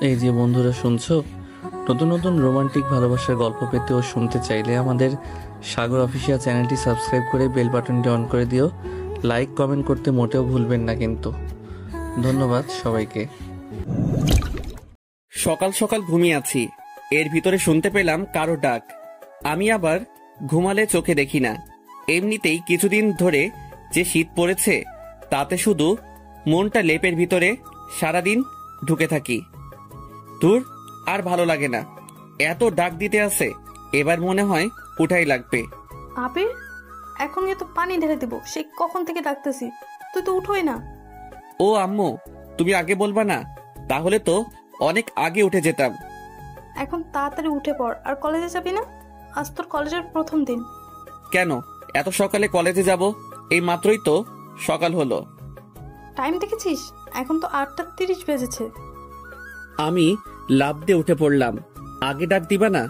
এই যে বন্ধুরা শুনছো, নতুন নতুন রোমান্টিক ভালোবাসার গল্প পেতে ও শুনতে চাইলে আমাদের সাগর অফিসিয়াল চ্যানেলটি সাবস্ক্রাইব করে বেল বাটনটি অন করে দিও। লাইক কমেন্ট করতে মোটেও ভুলবেন না কিন্তু। ধন্যবাদ সবাইকে। সকাল সকাল ঘুমিয়ে আছি, এর ভিতরে শুনতে পেলাম কারো ডাক। আমি আবার ঘুমালে চোখে দেখি না। এমনিতেই কিছুদিন ধরে যে শীত পড়েছে তাতে শুধু মনটা লেপের ভিতরে সারাদিন ঢুকে থাকি। দূর, আর ভালো লাগে না। এত ডাক দিতে আছে, এবার মনে হয় উঠাই লাগবে। আবির, এখন গিয়ে তো পানি ঢেলে দিব। সে কখন থেকে ডাকতেছি, তুই তো উঠোই না। ও আম্মু, তুমি আগে বলবা না? তাহলে তো অনেক আগে উঠে যেতাম। এখন তাড়াতাড়ি উঠে পড়। আর কলেজে যাবি না? আজ তোর কলেজের প্রথম দিন। কেন এত সকালে কলেজে যাব? এই মাত্রই তো সকাল হলো। টাইম দেখেছিস? এখন তো 8:30 বেজেছে। আমি লাফ দিয়ে উঠে পড়লাম। আগে ডাক দিবা না?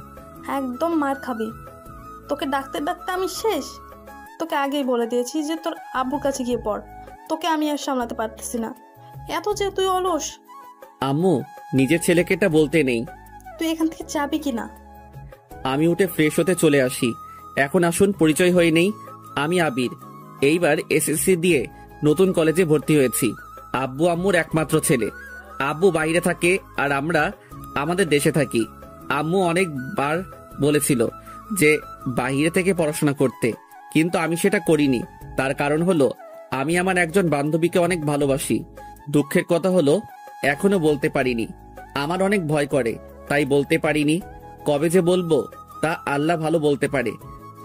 একদম মার খাবি। তোকে ডাকতে ডাকতে আমি শেষ। তোকে আগেই বলে দিয়েছি যে তোর আব্বুর কাছে গিয়ে পড়। তোকে আমি আর সামলাতে পারতেছি না। এত যে তুই অলস। আম্মু, নিজের ছেলেকে এটা বলতে নেই। তুই এখান থেকে যাবি কিনা? আমি উঠে ফ্রেশ হতে চলে আসি। এখন আসুন পরিচয় হয়ে নেই। আমি আবির। এইবার এসএসসি দিয়ে নতুন কলেজে ভর্তি হয়েছি। আব্বু আম্মুর একমাত্র ছেলে। আব্বু বাইরে থাকে আর আমরা আমাদের দেশে থাকি। আম্মু অনেকবার বলেছিল যে বাইরে থেকে পড়াশোনা করতে, কিন্তু আমি সেটা করিনি। তার কারণ হলো আমি আমার একজন বান্ধবীকে অনেক ভালোবাসি। দুঃখের কথা হলো এখনো বলতে পারিনি। আমার অনেক ভয় করে, তাই বলতে পারিনি। কবে যে বলবো তা আল্লাহ ভালো বলতে পারে।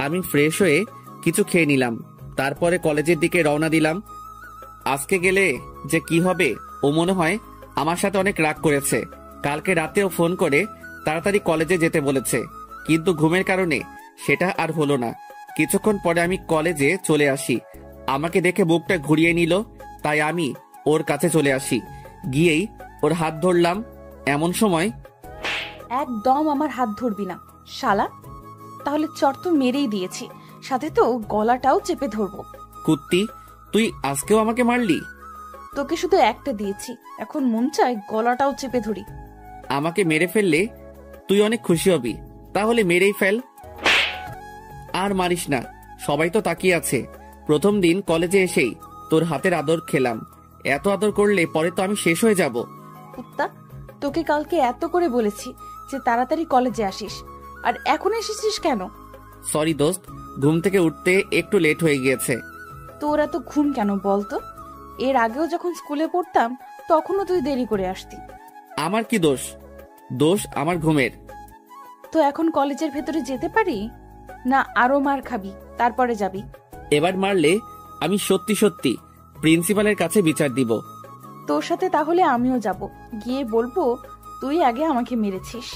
আমি ফ্রেশ হয়ে কিছু খেয়ে নিলাম, তারপরে কলেজের দিকে রওনা দিলাম। আজকে গেলে যে কি হবে, ও মনে হয় আমার সাথে অনেক রাগ করেছে। কালকে রাতেও ফোন করে তাড়াতাড়ি কলেজে যেতে বলেছে, কিন্তু ঘুমের কারণে সেটা আর হলো না। কিছুক্ষণ পরে আমি কলেজে চলে আসি। আমাকে দেখে বুকটা ঘুরিয়ে নিল, তাই আমি ওর কাছে চলে আসি। গিয়েই ওর হাত ধরলাম। এমন সময় একদম আমার হাত ধরবি না শালা, তাহলে চট তো মেরেই দিয়েছি, সাথে তো গলাটাও চেপে ধরবো। কুত্তি, তুই আজকেও আমাকে মারলি? তোকে শুধু একটা দিয়েছি, এখন মন চায় গলাটাও চেপে ধরি। আমাকে মেরে ফেললে তুই অনেক খুশি হবি, তাহলে মেরেই ফেল। আর মারিস না, সবাই তো তাকিয়ে আছে। প্রথম দিন কলেজে এসেই তোর হাতের আদর খেলাম। এত আদর করলে পরে তো আমি শেষ হয়ে যাব। কুত্তা, তোকে কালকে এত করে বলেছি যে তাড়াতাড়ি কলেজে আসিস, আর এখন এসেছিস কেন? সরি দোস্ত, ঘুম থেকে উঠতে একটু লেট হয়ে গিয়েছে। তোর এত ঘুম কেন বলতো? এর আগেও যখন স্কুলে পড়তাম তখনও তুই দেরি করে আসতি। আমার কি দোষ? দোষ আমার ঘুমের। তো এখন কলেজের ভেতরে যেতে পারি না? আরো মার খাবি, তারপরে যাবি? এবার মারলে আমি সত্যি সত্যি প্রিন্সিপালের কাছে বিচার দিব। তোর সাথে তাহলে আমিও যাব, গিয়ে বলবো তুই আগে আমাকে মেরেছিস।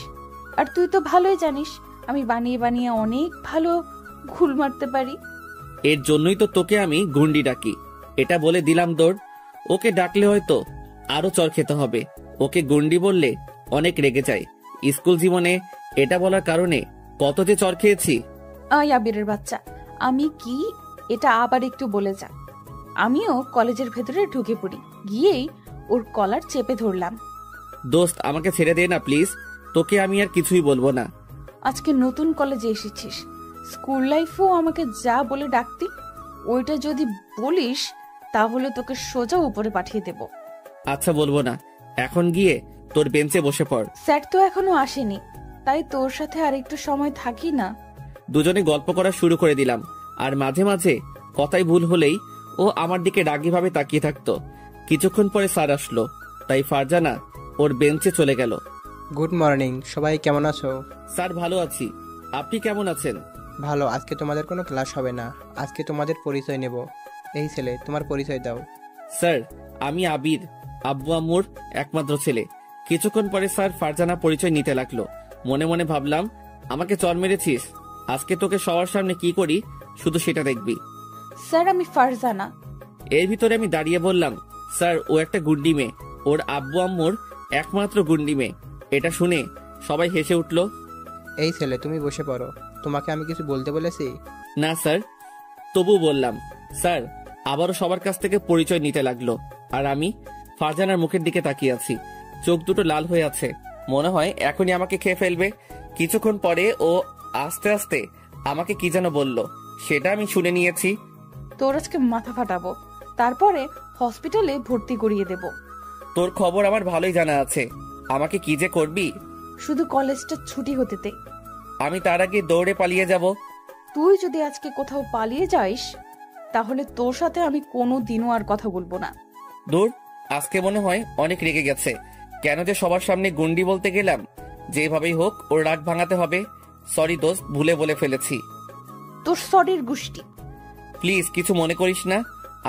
আর তুই তো ভালোই জানিস আমি বানিয়ে বানিয়ে অনেক ভালো ঘুল মারতে পারি। এর জন্যই তো তোকে আমি গুন্ডি ডাকি। এটা বলে দিলাম দৌড়। ওকে ডাকলে হয়তো আরো চর খেতে হবে। ওকে গুন্ডি বললে অনেক রেগে যায়। স্কুল জীবনে এটা বলার কারণে কত যে চর খেয়েছি। আবিরের বাচ্চা, আমি কি এটা আবার একটু বলে যা। আমিও কলেজের ভেতরে ঢুকে পড়ি, গিয়েই ওর কলার চেপে ধরলাম। দোস্ত, আমাকে ছেড়ে দে না প্লিজ। তোকে আমি আর কিছুই বলবো না। আজকে নতুন কলেজে এসেছিস, স্কুল লাইফও আমাকে যা বলে ডাকতি, ওইটা যদি বলিস তাহলে তোকে সোজা উপরে পাঠিয়ে দেব। আচ্ছা, বলবো না। এখন গিয়ে তোর বেঞ্চে বসে পড়। স্যার তো এখনো আসেনি, তাই তোর সাথে আর একটু সময় থাকি না? দুজনে গল্প করা শুরু করে দিলাম, আর মাঝে মাঝে কথাই ভুল হলেই ও আমার দিকে রাগীভাবে তাকিয়ে থাকতো। কিছুক্ষণ পরে স্যার আসলো, তাই ফারজানা ওর বেঞ্চে চলে গেল। গুড মর্নিং, সবাই কেমন আছো? স্যার, ভালো আছি। আপনি কেমন আছেন? ভালো। আজকে তোমাদের কোনো ক্লাস হবে না, আজকে তোমাদের পরিচয় নেব। এই ছেলে, তোমার পরিচয় দাও। স্যার, আমি আবির, আব্বু আম্মুর একমাত্র ছেলে। কিছুক্ষণ পরে স্যার ফারজানা পরিচয় নিতে লাগলো। মনে মনে ভাবলাম, আমাকে চর মেরেছিস, আজকে তোকে সবার সামনে কি করি শুধু সেটা দেখবি। স্যার, আমি ফারজানা। এর ভিতরে আমি দাঁড়িয়ে বললাম, স্যার, ও একটা গুন্ডি মেয়ে, ওর আব্বু আম্মুর একমাত্র গুন্ডি মেয়ে। এটা শুনে সবাই হেসে উঠল। এই ছেলে, তুমি বসে পড়ো। তোমাকে আমি কিছু বলতে বলেছি? না স্যার। তবু বললাম। স্যার আবারও সবার কাছ থেকে পরিচয় নিতে লাগলো, আর আমি ফারজানার মুখের দিকে তাকিয়ে আছি। চোখ দুটো লাল হয়ে আছে। মনে হয় এখনই আমাকে খেয়ে ফেলবে। কিছুক্ষণ পরে ও আস্তে আস্তে আমাকে কি যেন বলল, সেটা আমি শুনে নিয়েছি। তোর আজকে মাথা ফাটাবো, তারপরে হসপিটালে ভর্তি করিয়ে দেব। তোর খবর আমার ভালোই জানা আছে, আমাকে কি যে করবি। শুধু কলেজটা ছুটি হতে দে। আমি তার আগে দৌড়ে পালিয়ে যাব। তুই যদি আজকে কোথাও পালিয়ে যাইস, তাহলে তোর সাথে আমি কোনো দিনও আর কথা বলবো না। দূর, আজকে মনে হয় অনেক রেগে গেছে। কেন যে সবার সামনে গুন্ডি বলতে গেলাম। যেভাবেই হোক ওর রাগ ভাঙাতে হবে। সরি দোস্ত, ভুলে বলে ফেলেছি। তোর সরির গুষ্টি। প্লিজ কিছু মনে করিস না,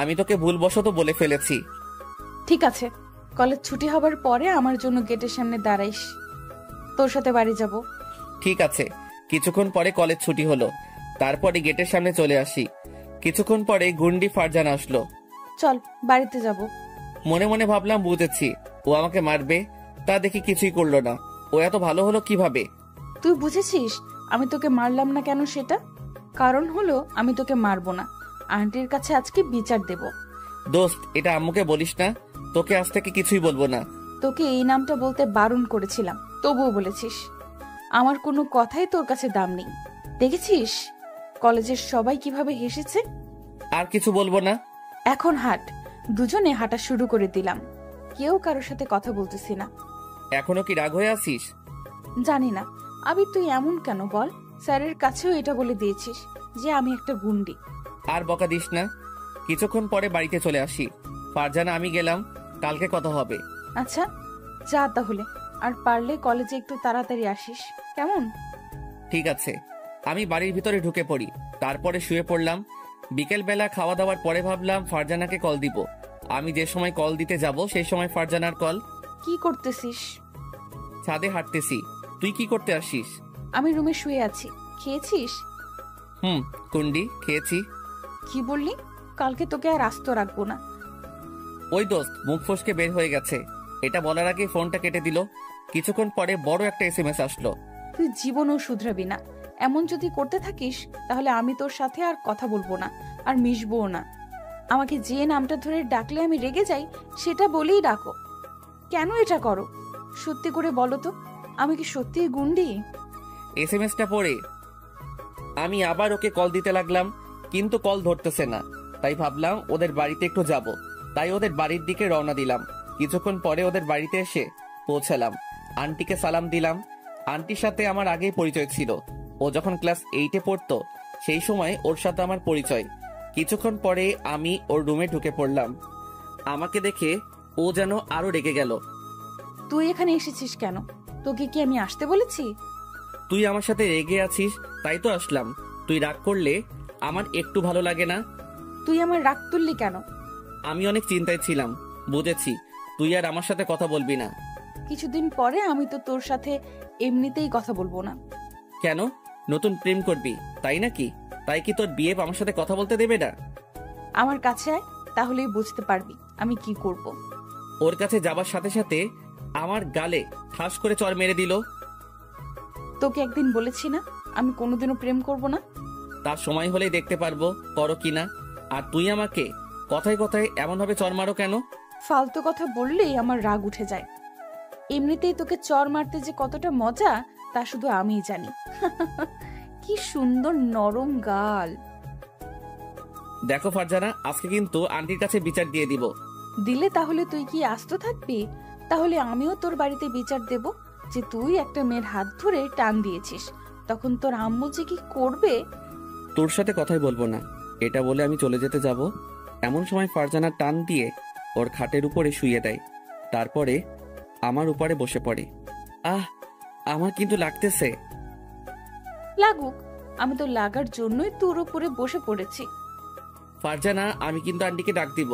আমি তোকে ভুলবশত বলে ফেলেছি। ঠিক আছে, কলেজ ছুটি হবার পরে আমার জন্য গেটের সামনে দাঁড়াইস, তোর সাথে বাড়ি যাব। ঠিক আছে। কিছুক্ষণ পরে কলেজ ছুটি হলো, তারপরে গেটের সামনে চলে আসি। কিছুক্ষণ পরে গুন্ডি ফারজানা আসলো। চল বাড়িতে যাব। মনে মনে ভাবলাম বুঝেছি ও আমাকে মারবে, তা দেখি কিছুই করলো না। ও এত ভালো হলো কিভাবে? তুই বুঝেছিস আমি তোকে মারলাম না কেন? সেটা কারণ হলো আমি তোকে মারবো না, আন্টির কাছে আজকে বিচার দেব। দোস্ত, এটা আম্মুকে বলিস না, তোকে আজ থেকে কিছুই বলবো না। তোকে এই নামটা বলতে বারণ করেছিলাম, তবুও বলেছিস। আমার কোনো কথাই তোর কাছে দাম নেই। দেখেছিস কলেজের সবাই কিভাবে হেসেছে। আর কিছু বলবো না। এখন হাঁট। দুজনে হাঁটা শুরু করে দিলাম, কেউ কারোর সাথে কথা বলতেছি না। এখনো কি রাগ হয়ে আছিস? জানি না আবির, তুই এমন কেন বল? স্যারের কাছেও এটা বলে দিয়েছিস যে আমি একটা গুন্ডি। আর বকা দিস না। কিছুক্ষণ পরে বাড়িতে চলে আসি। ফারজানা, আমি গেলাম, কালকে কথা হবে। আচ্ছা যা তাহলে, আর পারলে কলেজে একটু তাড়াতাড়ি আসিস, কেমন? ঠিক আছে। আমি বাড়ির ভিতরে ঢুকে পড়ি, তারপরে শুয়ে পড়লাম। বিকেল বেলা খাওয়া দাওয়ার পরে ভাবলাম ফারজানাকে কল দিব। আমি যে সময় কল দিতে যাব সেই সময় ফারজানার কল। কি করতেছিস? ছাদে হাঁটতেছি। তুই কি করতে আসিস? আমি রুমে শুয়ে আছি। খেয়েছিস? কুন্ডি খেয়েছি। কি বললি? কালকে তোকে আর আস্ত রাখবো না। ওই দোস্ত মুখ ফসকে বের হয়ে গেছে। এটা বলার আগে ফোনটা কেটে দিল। কিছুক্ষণ পরে বড় একটা এসএমএস আসলো। তুই জীবনও শুধরাবি না। এমন যদি করতে থাকিস তাহলে আমি তোর সাথে আর কথা বলবো না, আর মিশবও না। আমাকে যে নামটা ধরে ডাকলে আমি রেগে যাই, সেটা বলেই ডাকো। কেন এটা করো? সত্যি করে বলো তো, আমি কি সত্যিই গুন্ডি? এসএমএসটা পড়ে আমি আবার ওকে কল দিতে লাগলাম, কিন্তু কল ধরতেছে না। তাই ভাবলাম ওদের বাড়িতে একটু যাব। তাই ওদের বাড়ির দিকে রওনা দিলাম। কিছুক্ষণ পরে ওদের বাড়িতে এসে পৌঁছালাম। আন্টিকে সালাম দিলাম। আন্টির সাথে আমার আগেই পরিচয় ছিল। ও যখন ক্লাস 8-এ পড়তো সেই সময় ওর সাথে আমার পরিচয়। কিছুক্ষণ পরে আমি ওর রুমে ঢুকে পড়লাম। আমাকে দেখে ও যেন আরো রেগে গেল। তুই এখানে এসেছিস কেন? তোকে কি আমি আসতে বলেছি? তুই আমার সাথে রেগে আছিস তাই তো আসলাম। তুই রাগ করলে আমার একটু ভালো লাগে না। তুই আমার রাগ তুললি কেন? আমি অনেক চিন্তায় ছিলাম। বুঝেছি তুই আর আমার সাথে কথা বলবি না। কিছুদিন পরে আমি তো তোর সাথে এমনিতেই কথা বলবো না। কেন? নতুন প্রেম করবি তাই নাকি? তাই কি তোর বিয়ে আমার সাথে কথা বলতে দেবে না? আমার কাছে আয়, তাহলেই বুঝতে পারবি আমি কি করব। ওর কাছে যাবার সাথে সাথে আমার গালে ঠাস করে চড় মেরে দিল। তোকে একদিন বলেছি না আমি কোনোদিনও প্রেম করব না? তার সময় হলেই দেখতে পারবো করো কিনা। আর তুই আমাকে কথায় কথায় এমন ভাবে চড় মারো কেন? ফালতু কথা বললেই আমার রাগ উঠে যায়। এমনিতেই তোকে চর মারতে যে কতটা মজা তা শুধু আমিই জানি। কি সুন্দর নরম গাল। দেখো ফারজানা, আজকে কিন্তু আন্টির কাছে বিচার দিয়ে দিব। দিলে তাহলে তুই কি আস্ত থাকবি? তাহলে আমিও তোর বাড়িতে বিচার দেব যে তুই একটা মেয়ের হাত ধরে টান দিয়েছিস। তখন তোর আম্মু যে কি করবে। তোর সাথে কথাই বলবো না, এটা বলে আমি চলে যেতে যাব। এমন সময় ফারজানা টান দিয়ে ওর খাটের উপরে শুইয়ে দেয়। তারপরে আমার উপরে বসে পড়ে। আমার কিন্তু লাগতেছে। লাগুক, আমি তো লাগার জন্যই তোর উপরে বসে পড়েছি। ফারজানা, আমি কিন্তু আন্টিকে ডাক দিব।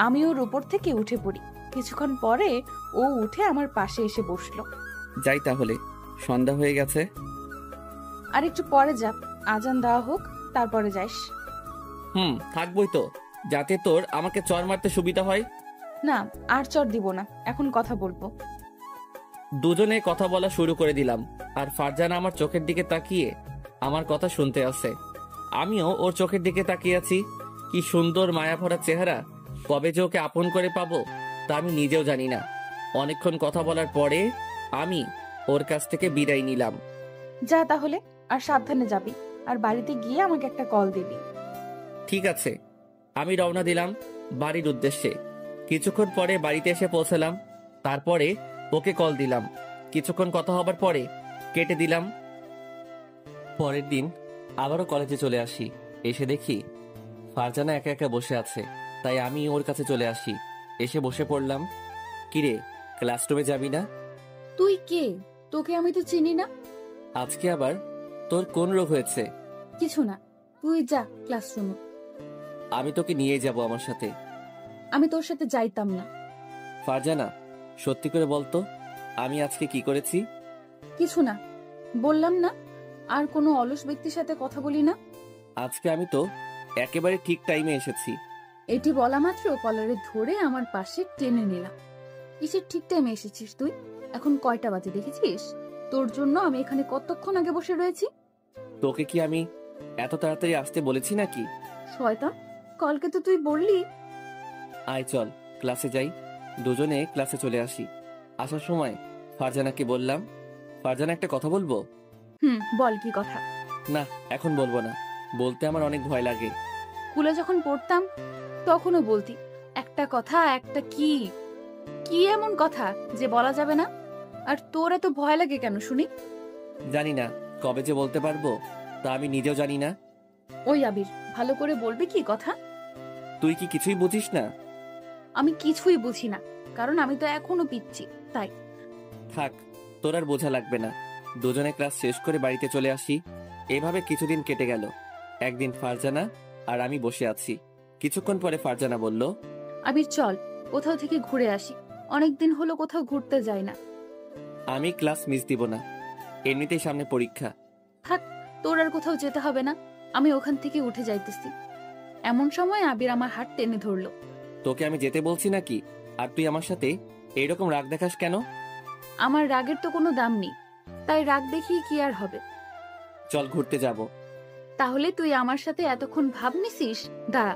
আমি ওর উপর থেকে উঠে পড়ি। কিছুক্ষণ পরে ও উঠে আমার পাশে এসে বসলো। যাই তাহলে, সন্ধ্যা হয়ে গেছে। আর একটু পরে যা, আজান দেওয়া হোক, তারপরে যাইস। থাকবই তো, যাতে তোর আমাকে চর মারতে সুবিধা হয়। না, আর চর দিব না, এখন কথা বলবো। দুজনে কথা বলা শুরু করে দিলাম। আর ফারজানা আমার চোখের দিকে তাকিয়ে আমার কথা শুনতে আসে। আমিও ওর চোখের দিকে তাকিয়ে আছি। কি সুন্দর মায়া ভরা চেহারা। কবে যে ওকে আপন করে পাবো তা আমি নিজেও জানি না। অনেকক্ষণ কথা বলার পরে আমি ওর কাছ থেকে বিদায় নিলাম। যা তাহলে, আর সাবধানে যাবি, আর বাড়িতে গিয়ে আমাকে একটা কল দিবি। ঠিক আছে। আমি রওনা দিলাম বাড়ির উদ্দেশ্যে। কিছুক্ষণ পরে বাড়িতে এসে পৌঁছালাম। তারপরে ওকে কল দিলাম। কিছুক্ষণ কথা হবার পরে কেটে দিলাম। পরের দিন আবারও কলেজে চলে আসি। এসে দেখি ফারজানা একা একা বসে আছে, তাই আমি ওর কাছে চলে আসি। এসে বসে পড়লাম। কিরে, ক্লাসরুমে যাবি না? তুই কে? তোকে আমি তো চিনি না। আজকে আবার তোর কোন রোগ হয়েছে? কিছু না, তুই যা ক্লাসরুমে। আমি তোকে নিয়ে যাব আমার সাথে। আমি তোর সাথে যাইতাম না। ফারজানা, সত্যি করে বলতো আমি আজকে কি করেছি? কিছু না, বললাম না আর কোনো অলস ব্যক্তির সাথে কথা বলি না। আজকে আমি তো একেবারে ঠিক টাইমে এসেছি। এটি বলা মাত্র কলারে ধরে আমার পাশে টেনে নিলাম। কিসের ঠিক টাইমে এসেছিস তুই? এখন কয়টা বাজে দেখেছিস? তোর জন্য আমি এখানে কতক্ষণ আগে বসে রয়েছি। তোকে কি আমি এত তাড়াতাড়ি আসতে বলেছি নাকি? শয়তান, কালকে তো তুই বললি। আয় চল ক্লাসে যাই। দুজনে ক্লাসে চলে আসি। আসার সময় ফারজানাকে বললাম, ফারজানা একটা কথা বলবো? বল, কি কথা? না, এখন বলবো না। বলতে আমার অনেক ভয় লাগে। স্কুলে যখন পড়তাম তখনও বলতি একটা কথা, একটা কি কি এমন কথা যে বলা যাবে না? আর তোর এত ভয় লাগে কেন শুনি? জানি না কবে যে বলতে পারবো, তা আমি নিজেও জানি না। ওই আবির, ভালো করে বলবি কি কথা? তুই কি কিছুই বুঝিস না? আমি কিছুই বুঝি না, কারণ আমি তো এখনো পিচ্ছি, তাই। থাক, তোর আর বোঝা লাগবে না। দুজনে ক্লাস শেষ করে বাড়িতে চলে আসি। এভাবে কিছুদিন কেটে গেল। একদিন ফারজানা আর আমি বসে আছি। কিছুক্ষণ পরে ফারজানা বলল, আবির চল কোথাও থেকে ঘুরে আসি, অনেকদিন হলো কোথাও ঘুরতে যাই না। আমি ক্লাস মিস দিব না, এমনিতেই সামনে পরীক্ষা। থাক, তোর আর কোথাও যেতে হবে না, আমি ওখান থেকে উঠে যাইতেছি। এমন সময় আবির আমার হাত টেনে ধরলো। তোকে আমি যেতে বলছি নাকি, আর তুই আমার সাথে এইরকম রাগ দেখাস কেন? আমার রাগের তো কোনো দাম নেই, তাই রাগ দেখিয়ে কি আর হবে? চল ঘুরতে যাব। তাহলে তুই আমার সাথে এতক্ষণ ভাব নিছিস? দাঁড়া,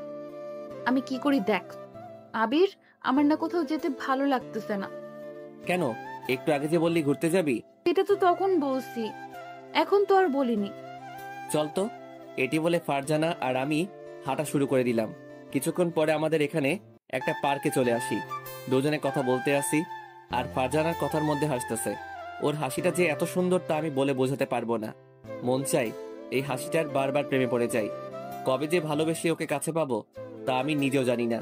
আমি কি করি দেখ। আবির, আমার না কোথাও যেতে ভালো লাগতেছে না। কেন? একটু আগে যে বললি ঘুরতে যাবি। এটা তো তখন বলছি, এখন তো আর বলিনি। চল তো। এটি বলে ফারজানা আর আমি হাঁটা শুরু করে দিলাম। কিছুক্ষণ পরে আমাদের এখানে একটা পার্কে চলে আসি। দুজনে কথা বলতে আসি, আর ফারজানার কথার মধ্যে হাসতেছে। ওর হাসিটা যে এত সুন্দর তা আমি বলে বোঝাতে পারবো না। মন চাই এই হাসিটার বারবার প্রেমে পড়ে যাই। কবে যে ভালোবেসে ওকে কাছে পাবো তা আমি নিজেও জানি না।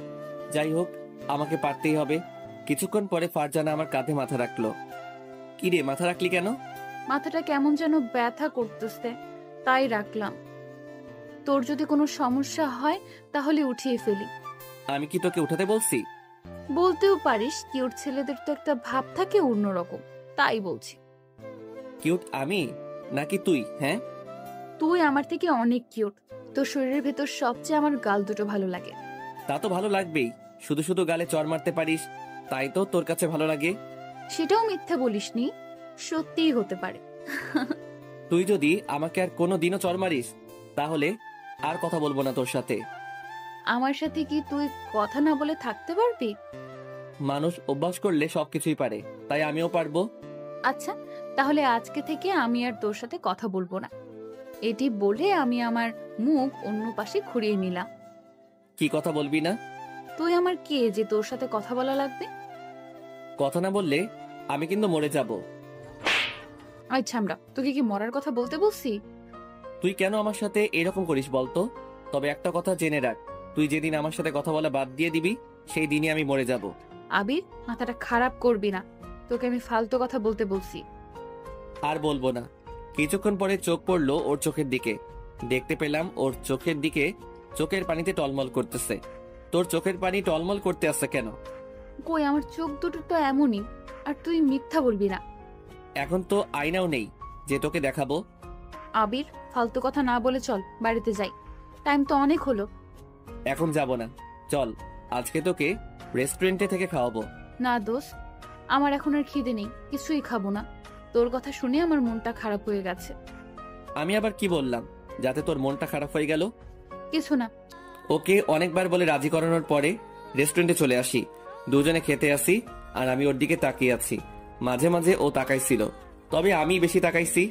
যাই হোক, আমাকে পারতেই হবে। কিছুক্ষণ পরে ফারজানা আমার কাঁধে মাথা রাখলো। কি রে, মাথা রাখলি কেন? মাথাটা কেমন যেন ব্যথা করতেছে, তাই রাখলাম। তোর যদি কোনো সমস্যা হয় তাহলে উঠিয়ে ফেলি। আমি কি তোকে উঠাতে বলছি? বলতেও পারিস, কিউট ছেলেদের তো একটা ভাব থাকে অন্যরকম, তাই বলছি। কিউট আমি নাকি তুই? হ্যাঁ, তুই আমার থেকে অনেক কিউট। তোর শরীরের ভেতর সবচেয়ে আমার গাল দুটো ভালো লাগে। তা তো ভালো লাগবেই। শুধু শুধু গালে চড় মারতে পারিস, তাই তো তোর কাছে ভালো লাগে। সেটাও মিথ্যা বলিসনি, সত্যিই হতে পারে। তুই যদি আমাকে আর কোনো দিনও চড় মারিস তাহলে আর কথা বলবো না তোর সাথে। আমার সাথে কি তুই কথা না বলে থাকতে পারবি? মানুষ অভ্যাস করলে সবকিছুই পারে, তাই আমিও পারবো। আচ্ছা, তাহলে আজকে থেকে আমি আর তোর সাথে কথা বলবো না। এটি বলে আমি আমার মুখ অন্য পাশে ঘুরিয়ে নিলাম। কি কথা বলবি না? তুই আমার কে যে তোর সাথে কথা বলা লাগবে? কথা না বললে আমি কিন্তু মরে যাব। আচ্ছা, আমরা তোকে কি মরার কথা বলতে বলছি? তুই কেন আমার সাথে এরকম করিস বলতো? তবে একটা কথা জেনে রাখ, তুই যেদিন আমার সাথে কথা বলা বাদ দিয়ে দিবি সেই দিনই আমি মরে যাব। আবির, মাথাটা খারাপ করবি না, তোকে আমি ফালতু কথা বলতে বলছি। আর বলবো না। কিছুক্ষণ পরে চোখ পড়লো ওর চোখের দিকে। দেখতে পেলাম ওর চোখের দিকে চোখের পানিতে টলমল করতেছে। তোর চোখের পানি টলমল করতে আসছে কেন? কই, আমার চোখ দুটো তো এমনই, আর তুই মিথ্যা বলবি না। এখন তো আয়নাও নেই যে তোকে দেখাবো। আবির, ফালতু কথা না বলে চল বাড়িতে যাই, টাইম তো অনেক হলো। এখন যাব না, চল আজকে তোকে রেস্টুরেন্টে থেকে খাওয়াবো। না দোস্ত, আমার এখন আর খিদে নেই, কিছুই খাবো না। তোর কথা শুনে আমার মনটা খারাপ হয়ে গেছে। আমি আবার কি বললাম যাতে তোর মনটা খারাপ হয়ে গেল? কিছু না। ওকে অনেকবার বলে রাজি করানোর পরে রেস্টুরেন্টে চলে আসি। দুজনে খেতে আসি আর আমি ওর দিকে তাকিয়ে আছি। মাঝে মাঝে ও তাকাইছিল, তবে আমি বেশি তাকাইছি।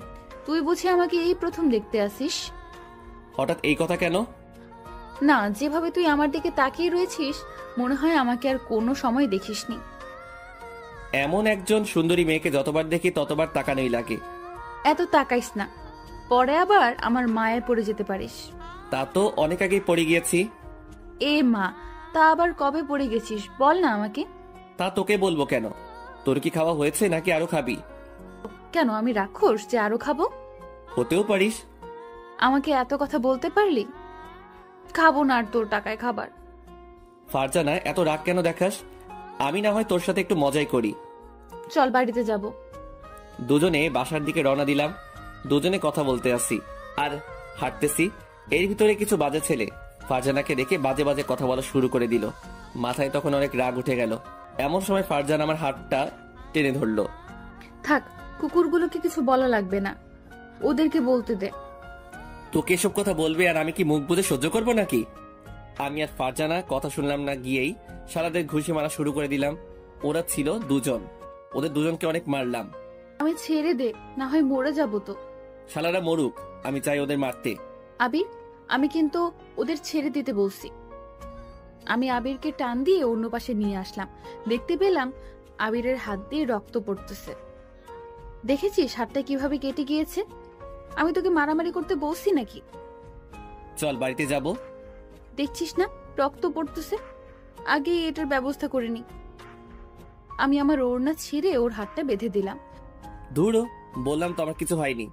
তুই বুঝি আমাকে এই প্রথম দেখতে আসিস? হঠাৎ এই কথা কেন? না, যেভাবে তুই আমার দিকে তাকিয়ে রয়েছিস মনে হয় আমাকে আর কোনো সময় দেখিসনি। এমন একজন সুন্দরী মেয়েকে যতবার দেখি ততবার তাকানোই লাগে। এত তাকাইস না, পরে আবার আমার মায়ে পড়ে যেতে পারিস। তা তো অনেক আগেই পড়ে গিয়েছি। এ মা, তা আবার কবে পড়ে গেছিস বল না আমাকে। তা তোকে বলবো কেন? তোর কি খাওয়া হয়েছে নাকি আরো খাবি? কেন, আমি রাক্ষস যে আরো খাবো? হতেও পারিস। আমাকে এত কথা বলতে পারলি? খাবো না আর তোর টাকায় খাবার। ফারজানা, এত রাগ কেন দেখাস? আমি না হয় তোর সাথে একটু মজাই করি। চল বাড়িতে যাব। দুজনে বাসার দিকে রওনা দিলাম। দুজনে কথা বলতে আসি আর হাঁটতেছি। এর ভিতরে কিছু বাজে ছেলে ফারজানাকে দেখে বাজে বাজে কথা বলা শুরু করে দিল। মাথায় তখন অনেক রাগ উঠে গেল। এমন সময় ফারজানা আমার হাতটা টেনে ধরলো। থাক, কুকুরগুলোকে কিছু বলা লাগবে না, ওদেরকে বলতে দে। তোকে এসব কথা বলবে আর আমি কি মুখ বুজে সহ্য করবো নাকি? আমি আর ফারজানা কথা শুনলাম না, গিয়েই সারাদের ঘুষি মারা শুরু করে দিলাম। ওরা ছিল দুজন, ওদের দুজনকে অনেক মারলাম। আমি ছেড়ে দে, না হয় মরে যাব তো। শালারা মরুক, আমি চাই ওদের মারতে। আবির, আমি কিন্তু ওদের ছেড়ে দিতে বলছি। আমি আবিরকে টান দিয়ে অন্য পাশে নিয়ে আসলাম। দেখতে পেলাম আবিরের হাত দিয়ে রক্ত পড়তেছে। দেখেছিস হাতটা কিভাবে কেটে গিয়েছে? আমি তোকে মারামারি করতে বলছি নাকি? চল বাড়িতে যাব। দেখছিস না রক্ত পড়তেছে, আগে এটার ব্যবস্থা করে নি। আমি আমার ওড়না ছিঁড়ে ওর হাতটা বেঁধে দিলাম। ধুরো, বললাম তো আমার কিছু হয়নি।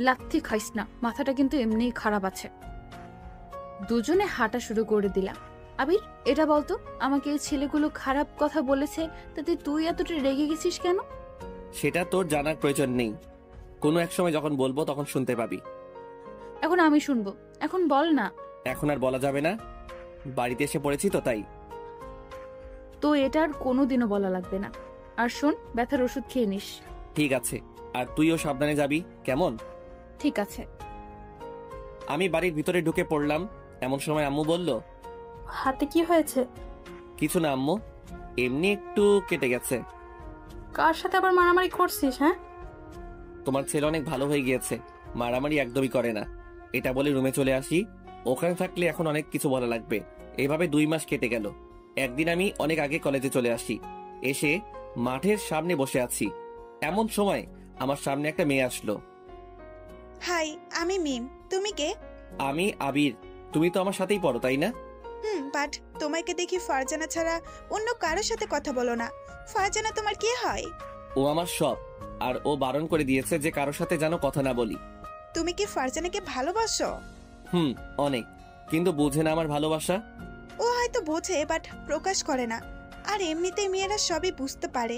লাথি খাইস না, মাথাটা কিন্তু এমনিই খারাপ আছে। দুজনে হাঁটা শুরু করে দিলাম। আবির, এটা বলতো, আমাকে এই ছেলেগুলো খারাপ কথা বলেছে, তাতে তুই এতটা রেগে গেছিস কেন? সেটা তোর জানার প্রয়োজন নেই। কোনো এক সময় যখন বলবো তখন শুনতে পাবি। এখন আমি শুনবো, এখন বল না। এখন আর বলা যাবে না, বাড়িতে এসে পড়েছি তো তাই। তো এটা আর কোনোদিনও বলা লাগবে না। আর শোন, ব্যথার ওষুধ খেয়ে নিস। ঠিক আছে, আর তুইও সাবধানে যাবি, কেমন? ঠিক আছে। আমি বাড়ির ভিতরে ঢুকে পড়লাম। এমন সময় আম্মু বলল, হাতে কি হয়েছে? কিছু না আম্মু, এমনি একটু কেটে গেছে। কার সাথে আবার মারামারি করছিস? হ্যাঁ, তোমার ছেলে অনেক ভালো হয়ে গিয়েছে, মারামারি একদমই করে না। এটা বলে রুমে চলে আসি। ওখানে থাকলে এখন অনেক কিছু বলা লাগবে। এভাবে 2 মাস কেটে গেল। একদিন আমি অনেক আগে কলেজে চলে আসি। এসে মাঠের সামনে বসে আছি। এমন সময় আমার সামনে একটা মেয়ে আসলো। হাই, আমি মিম। তুমি কে? আমি আবির। তুমি তো আমার সাথেই পড়ো, তাই না? বাট তোমাকে দেখি ফারজানা ছাড়া অন্য কারোর সাথে কথা বলো না। ফারজানা তোমার কে হয়? ও আমার সব, আর ও বারণ করে দিয়েছে যে কারোর সাথে যেন কথা না বলি। তুমি কি ফারজানাকে ভালোবাসো? অনেক, কিন্তু বুঝে না আমার ভালোবাসা। ও হয়তো বোঝে, বাট প্রকাশ করে না। আর এমনিতেই মেয়েরা সবই বুঝতে পারে।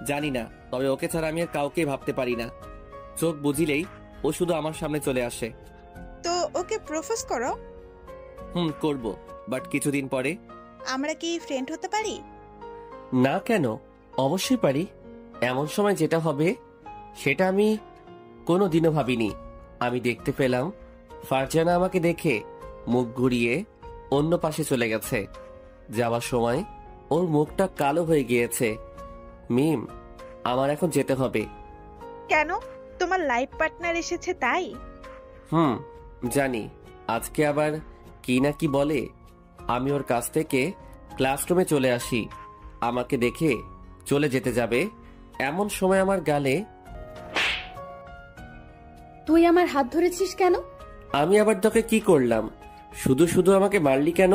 জানি না, তবে ওকে ছাড়া আমি আর কাউকে ভাবতে পারি না। চোখ বুঝিলেই ও শুধু আমার সামনে চলে আসে। তো ওকে প্রপোজ করো। করব, বাট কিছুদিন পরে। আমরা কি ফ্রেন্ড হতে পারি? না কেন, অবশ্যই পারি। এমন সময় যেটা হবে সেটা আমি কোনোদিনও ভাবিনি। আমি দেখতে পেলাম ফারজানা আমাকে দেখে মুখ ঘুরিয়ে অন্য পাশে চলে গেছে। যাওয়ার সময় ওর মুখটা কালো হয়ে গিয়েছে। মিম, আমার এখন যেতে হবে। কেন? তোমার লাইফ পার্টনার এসেছে তাই? জানি, আজকে আবার কি না কি বলে। আমি ওর কাছ থেকে ক্লাসরুমে চলে আসি। আমাকে দেখে চলে যেতে যাবে, এমন সময় আমার গালে। তুই আমার হাত ধরেছিস কেন? আমি আবার তোকে কি করলাম? শুধু শুধু আমাকে মারলি কেন?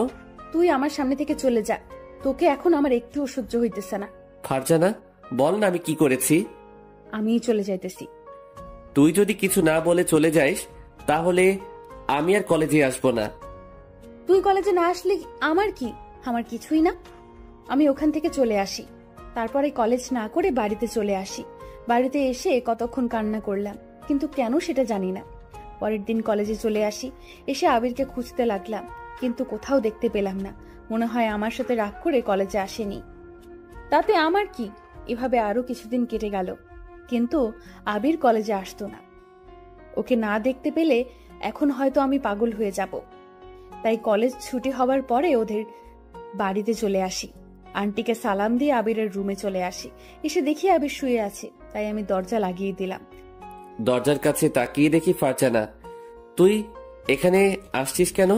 তুই আমার সামনে থেকে চলে যা, তোকে এখন আমার একটুও সহ্য হইতেছে না। ফারজানা, বল না আমি কি করেছি? আমিই চলে যাইতেছি। তুই যদি কিছু না বলে চলে যাইস তাহলে আমি আর কলেজে আসবো না। তুই কলেজে না আসলে আমার কি? আমার কিছুই না। আমি ওখান থেকে চলে আসি, তারপরে কলেজ না করে বাড়িতে চলে আসি। বাড়িতে এসে কতক্ষণ কান্না করলাম, কিন্তু কেন সেটা জানি না। পরের দিন কলেজে চলে আসি। এসে আবিরকে খুঁজতে লাগলাম, কিন্তু কোথাও দেখতে পেলাম না। মনে হয় আমার সাথে রাগ করে কলেজে আসেনি। তাতে আমার কি? এভাবে আরো কিছুদিন কেটে গেল, কিন্তু আবির কলেজে আসতো না। ওকে না দেখতে পেলে এখন হয়তো আমি পাগল হয়ে যাব। তাই কলেজ ছুটি হবার পরে ওদের বাড়িতে চলে আসি। আন্টিকে সালাম দিয়ে আবিরের রুমে চলে আসি। এসে দেখি আবির শুয়ে আছে, তাই আমি দরজা লাগিয়ে দিলাম। দরজার কাছে তাকিয়ে দেখি ফারজানা। তুই এখানে আসছিস কেন?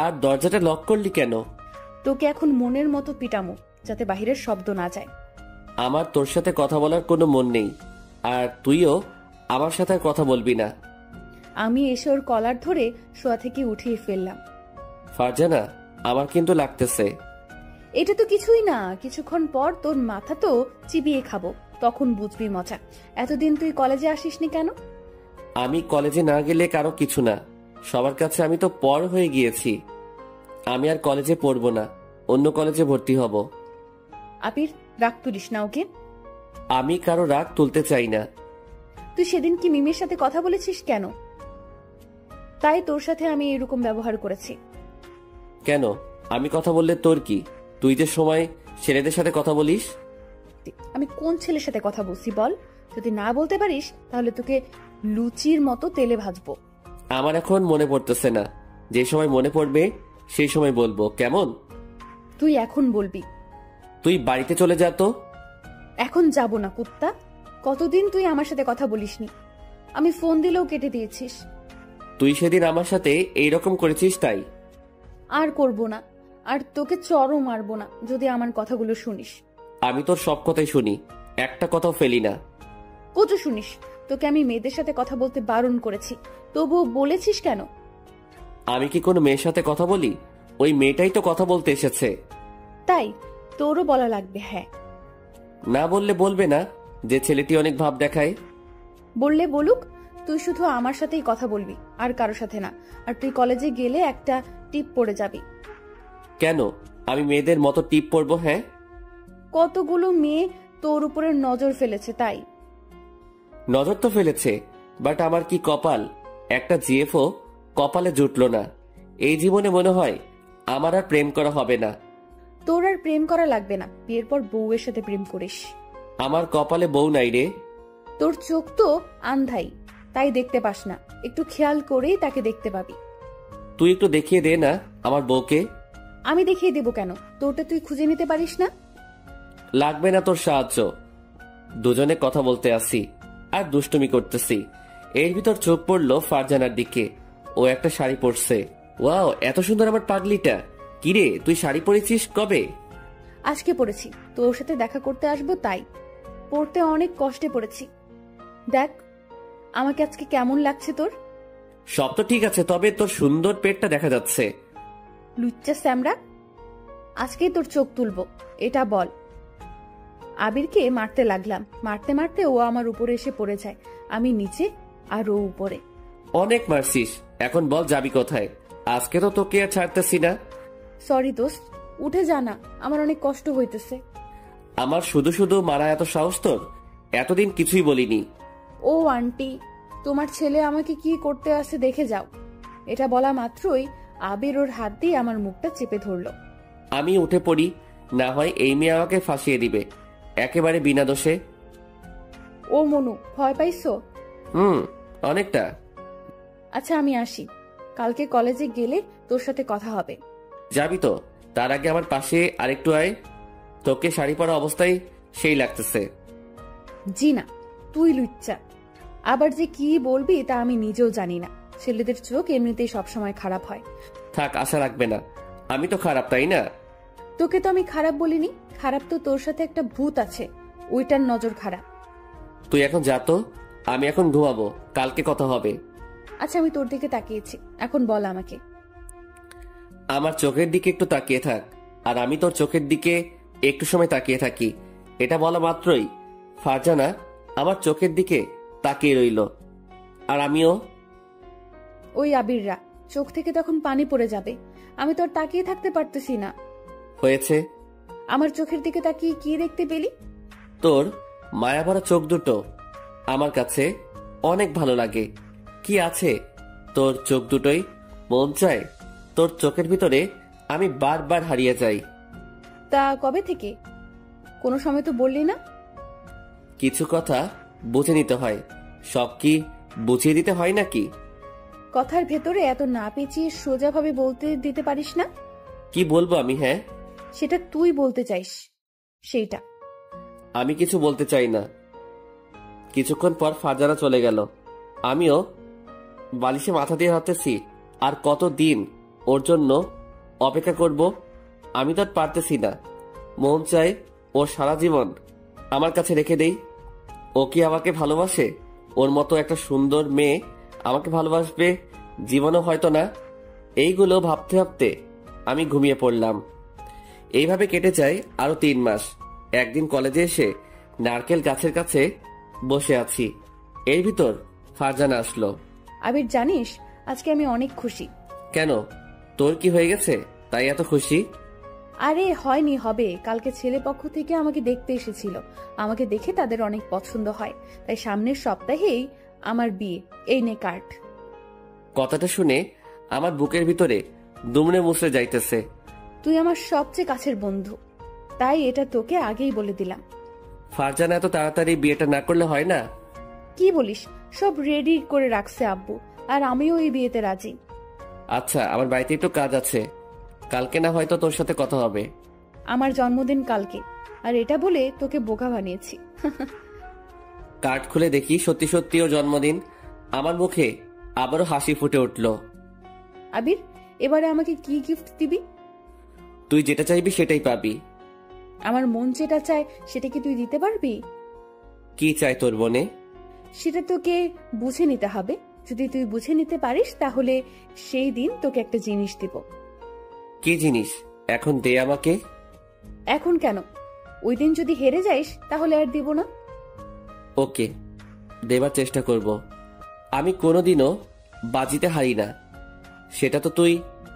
আর দরজাটা লক করলি কেন? তোকে এখন মনের মতো পিটামো, যাতে বাহিরের শব্দ না যায়। আমার তোর সাথে কথা বলার কোনো মন নেই, আর তুইও আমার সাথে আর কথা বলবি না। আমি এসে ওর কলার ধরে শোয়া থেকে উঠিয়ে ফেললাম। ফারজানা, আমার কিন্তু লাগতেছে। এটা তো কিছুই না, কিছুক্ষণ পর তোর মাথা তো চিবিয়ে খাবো, তখন বুঝবি মজা। এতদিন তুই কলেজে আসিসনি কেন? আমি কলেজে না গেলে কারো কিছু না, সবার কাছে আমি তো পর হয়ে গিয়েছি। আমি আর কলেজে পড়বো না, অন্য কলেজে ভর্তি হব। আবির, রাগ তুলিস না ওকে। আমি কারো রাগ তুলতে চাই না। তুই সেদিন কি মিমের সাথে কথা বলেছিস কেন? তাই তোর সাথে আমি এরকম ব্যবহার করেছি। কেন? আমি কথা বললে তোর কি? তুই যে সময় ছেলেদের সাথে কথা বলিস। আমি কোন ছেলের সাথে কথা বলছি বল? যদি না বলতে পারিস তাহলে তোকে লুচির মতো তেলে ভাজবো। আমার এখন মনে পড়তেছে না, যে সময় মনে পড়বে সেই সময় বলবো, কেমন? তুই এখন বলবি। তুই বাড়িতে চলে যা তো। এখন যাব না কুত্তা। কতদিন তুই আমার সাথে কথা বলিসনি, আমি ফোন দিলেও কেটে দিয়েছিস। তুই সেদিন আমার সাথে এইরকম করেছিস তাই। আর করব না, আর তোকে চরও মারবো না যদি আমার কথাগুলো শুনিস। আমি তোর সব কথাই শুনি, একটা কথাও ফেলি না। কত শুনিস? তোকে আমি মেয়েদের সাথে কথা বলতে বারণ করেছি, তবুও বলেছিস কেন? আমি কি কোনো মেয়ের সাথে কথা বলি? ওই মেয়েটাই তো কথা বলতে এসেছে। তাই তোরও বলা লাগবে? হ্যাঁ। না বললে বলবে না যে ছেলেটি অনেক ভাব দেখায়? বললে বলুক, তুই শুধু আমার সাথেই কথা বলবি, আর কারো সাথে না। আর তুই কলেজে গেলে একটা টিপ পড়ে যাবি। কেন? আমি মেয়েদের মতো টিপ পরবো? হ্যাঁ, কতগুলো মেয়ে তোর উপরে নজর ফেলেছে তাই। নজর তো ফেলেছে, বাট আমার কি কপাল, একটা জিএফও কপালে জুটলো না। এই জীবনে মনে হয় আমার আর প্রেম করা হবে না। তোর আর প্রেম করা লাগবে না, বিয়ের পর বউয়ের সাথে প্রেম করিস। আমার কপালে বউ নাই রে। তোর চোখ তো আন্ধাই, তাই দেখতে পাস না। একটু খেয়াল করেই তাকে দেখতে পাবি। তুই একটু দেখিয়ে দে না আমার বউকে। আমি দেখিয়ে দেবো কেন? তোরটা তুই খুঁজে নিতে পারিস না? লাগবে না তোর সাহায্য, দুজনে কথা বলতে আসি আর দুষ্টুমি করতেছি। এর ভিতর চোখ পড়লো ফারজানার দিকে। ও একটা শাড়ি পরছে। ওয়াও, এত সুন্দর আমার পাগলিটা। কিরে, তুই শাড়ি পরেছিস কবে? আজকে পড়েছি, তোর সাথে দেখা করতে আসবো তাই। পড়তে অনেক কষ্টে পড়েছি। দেখ আমাকে আজকে কেমন লাগছে তোর। সব তো ঠিক আছে, তবে তোর সুন্দর পেটটা দেখা যাচ্ছে। লুচ্চা স্যামরা, আজকেই তোর চোখ তুলবো, এটা বল। আবিরকে মারতে লাগলাম, মারতে মারতে ও আমার উপরে এসে পড়ে যায়। আমি নিচে আর ও উপরে। অনেক মারছিস, এখন বল যাবি কোথায়? আজকে তো তোকে আর ছাড়তেছি না। সরি দোস্ত, উঠে যা না, আমার অনেক কষ্ট হইতেছে। আমার শুধু শুধু মারা এত সাহস তোর? এতদিন কিছুই বলিনি। ও আন্টি, তোমার ছেলে আমাকে কি করতে আসে দেখে যাও। এটা বলা মাত্রই আবির ওর হাত দিয়ে আমার মুখটা চেপে ধরলো। আমি উঠে পড়ি, না হয় এই মেয়ে আমাকে ফাঁসিয়ে দিবে একেবারে বিনা দোষে। ও মনু, ভয় পাইছো? অনেকটা। আচ্ছা আমি আসি, কালকে কলেজে গেলে তোর সাথে কথা হবে। যাবি তো? তার আগে আমার পাশে আরেকটু আয়। তোকে শাড়ি পরা অবস্থায় সেই লাগতেছে। জি না, তুই লুচ্চা। আবার যে কি বলবি তা আমি নিজেও জানি না। ছেলেদের চোখ এমনিতেই সবসময় খারাপ হয়। থাক, আশা রাখবে না। আমি তো খারাপ, তাই না? তোকে তো আমি খারাপ বলিনি। খারাপ তো তোর সাথে একটা ভূত আছে, ওইটার নজর খারাপ। তুই এখন যা তো, আমি এখন ঘুমাবো, কালকে কথা হবে। আচ্ছা আমি তোর দিকে তাকিয়েছি, এখন বল আমাকে। আমার চোখের দিকে একটু তাকিয়ে থাক, আর আমি তোর চোখের দিকে একটু সময় তাকিয়ে থাকি। এটা বলা মাত্রই ফারজানা আমার চোখের দিকে তাকিয়ে রইল, আর আমিও। ওই আবিররা, চোখ থেকে তখন পানি পড়ে যাবে। আমি তোর তাকিয়ে থাকতে পারতেছি না। হয়েছে? আমার চোখের দিকে তাকিয়ে কি দেখতে পেলি? তোর মায়াভরা চোখ দুটো আমার কাছে অনেক ভালো লাগে। কি আছে তোর চোখ দুটোই? মন চায় তোর চোখের ভিতরে আমি বারবার হারিয়ে যাই। তা কবে থেকে? কোনো সময় তো বললি না। কিছু কথা বুঝে নিতে হয়, সব কি বুঝিয়ে দিতে হয় নাকি? কথার ভেতরে এত না পেঁচিয়ে সোজাভাবে বলতে দিতে পারিস না? কি বলবো আমি? হ্যাঁ, সেটা তুই বলতে চাইস। সেইটা। আমি কিছু বলতে চাই না। কিছুক্ষণ পর ফারজানা চলে গেল। আমিও বালিশে মাথা দিয়ে ভাবতেছি আর কতদিন ওর জন্য অপেক্ষা করব। আমি তো আর পারতেছি না। মন চায় ওর সারা জীবন আমার কাছে রেখে দেই। ও কি আমাকে ভালোবাসে? ওর মতো একটা সুন্দর মেয়ে আমাকে ভালোবাসবে জীবনও হয়তো না। এইগুলো ভাবতে ভাবতে আমি ঘুমিয়ে পড়লাম। এইভাবে কেটে যায় আরো 3 মাস। একদিন কলেজে এসে নারকেল গাছের কাছে বসে আছি। এর ভিতর ফারজানা আসলো। আবির জানিস, আজকে আমি অনেক খুশি। কেন, তোর কি হয়ে গেছে তাই এত খুশি? আরে হয়নি, হবে। কালকে ছেলে পক্ষ থেকে আমাকে দেখতে এসেছিল। আমাকে দেখে তাদের অনেক পছন্দ হয়, তাই সামনের সপ্তাহেই আমার বিয়ে। এই নে কার্ড। কথাটা শুনে আমার বুকের ভিতরে দুমড়ে মুচড়ে যাইতেছে। তুই আমার সবচেয়ে কাছের বন্ধু, তাই এটা তোকে আগেই বলে দিলাম। ফারজানা এত তাড়াতাড়ি বিয়েটা না করলে হয় না? কি বলিস? সব রেডি করে রাখছে আব্বু, আর আমিও এই বিয়েতে রাজি। আচ্ছা, আমার বাড়িতে একটু কাজ আছে, কালকে না হয়তো তোর সাথে কথা হবে। আমার জন্মদিন কালকে, আর এটা বলে তোকে বোকা বানিয়েছি। কার্ড খুলে দেখি সত্যি সত্যি ওর জন্মদিন। আমার মুখে আবারও হাসি ফুটে উঠল। আবির, এবারে আমাকে কি গিফট দিবি? তুই যেটা চাইবি সেটাই পাবি। আমার মন যেটা চায় সেটা কি তুই দিতে পারবি? কি চাই তোর মনে? সেটা তোকে বুঝে নিতে হবে। যদি তুই বুঝে নিতে পারিস তাহলে সেই দিন তোকে একটা জিনিস দিব। কি জিনিস? এখন দে আমাকে। এখন কেন? ওই দিন যদি হেরে যাইস তাহলে আর দিব না। ওকে, দেবার চেষ্টা করব। আমি কোনোদিনও বাজিতে হারি না, সেটা তো তুই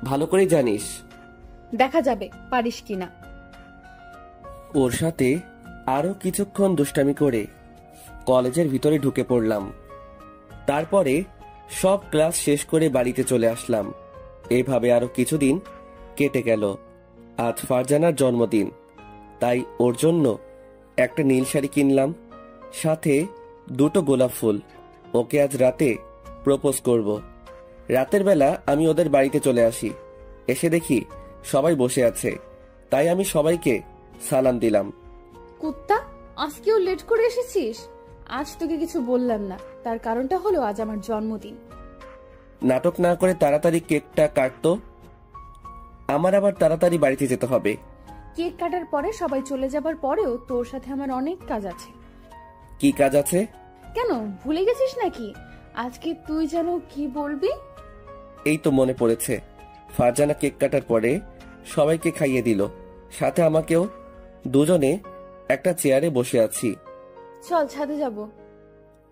ভালো করেই জানিস। দেখা যাবে পারিস কিনা। ওর সাথে আরো কিছুক্ষণ দুষ্টামি করে কলেজের ভিতরে ঢুকে পড়লাম। তারপরে সব ক্লাস শেষ করে বাড়িতে চলে আসলাম। এইভাবে আরো কিছুদিন কেটে গেল। আজ ফারজানার জন্মদিন, তাই ওর জন্য একটা নীল শাড়ি কিনলাম, সাথে 2টো গোলাপ ফুল। ওকে আজ রাতে প্রপোজ করব। রাতের বেলা আমি ওদের বাড়িতে চলে আসি। এসে দেখি সবাই বসে আছে, তাই আমি সবাইকে সালাম দিলাম। কুত্তা, আজকেও লেট করে এসেছিস? আজ তোকে কিছু বললাম না, তার কারণটা হলো আজ আমার জন্মদিন। নাটক না করে তাড়াতাড়ি কেকটা কাটতো, আমার আবার তাড়াতাড়ি বাড়িতে যেতে হবে। কেক কাটার পরে সবাই চলে যাবার পরেও তোর সাথে আমার অনেক কাজ আছে। কি কাজ আছে? কেন, ভুলে গেছিস নাকি? আজকে তুই যেন কি বলবি? এই তো মনে পড়েছে। ফারজানা কেক কাটার পরে সবাইকে খাইয়ে দিল, সাথে আমাকেও। দুজনে একটা চেয়ারে বসে আছি। চল ছাদে যাব।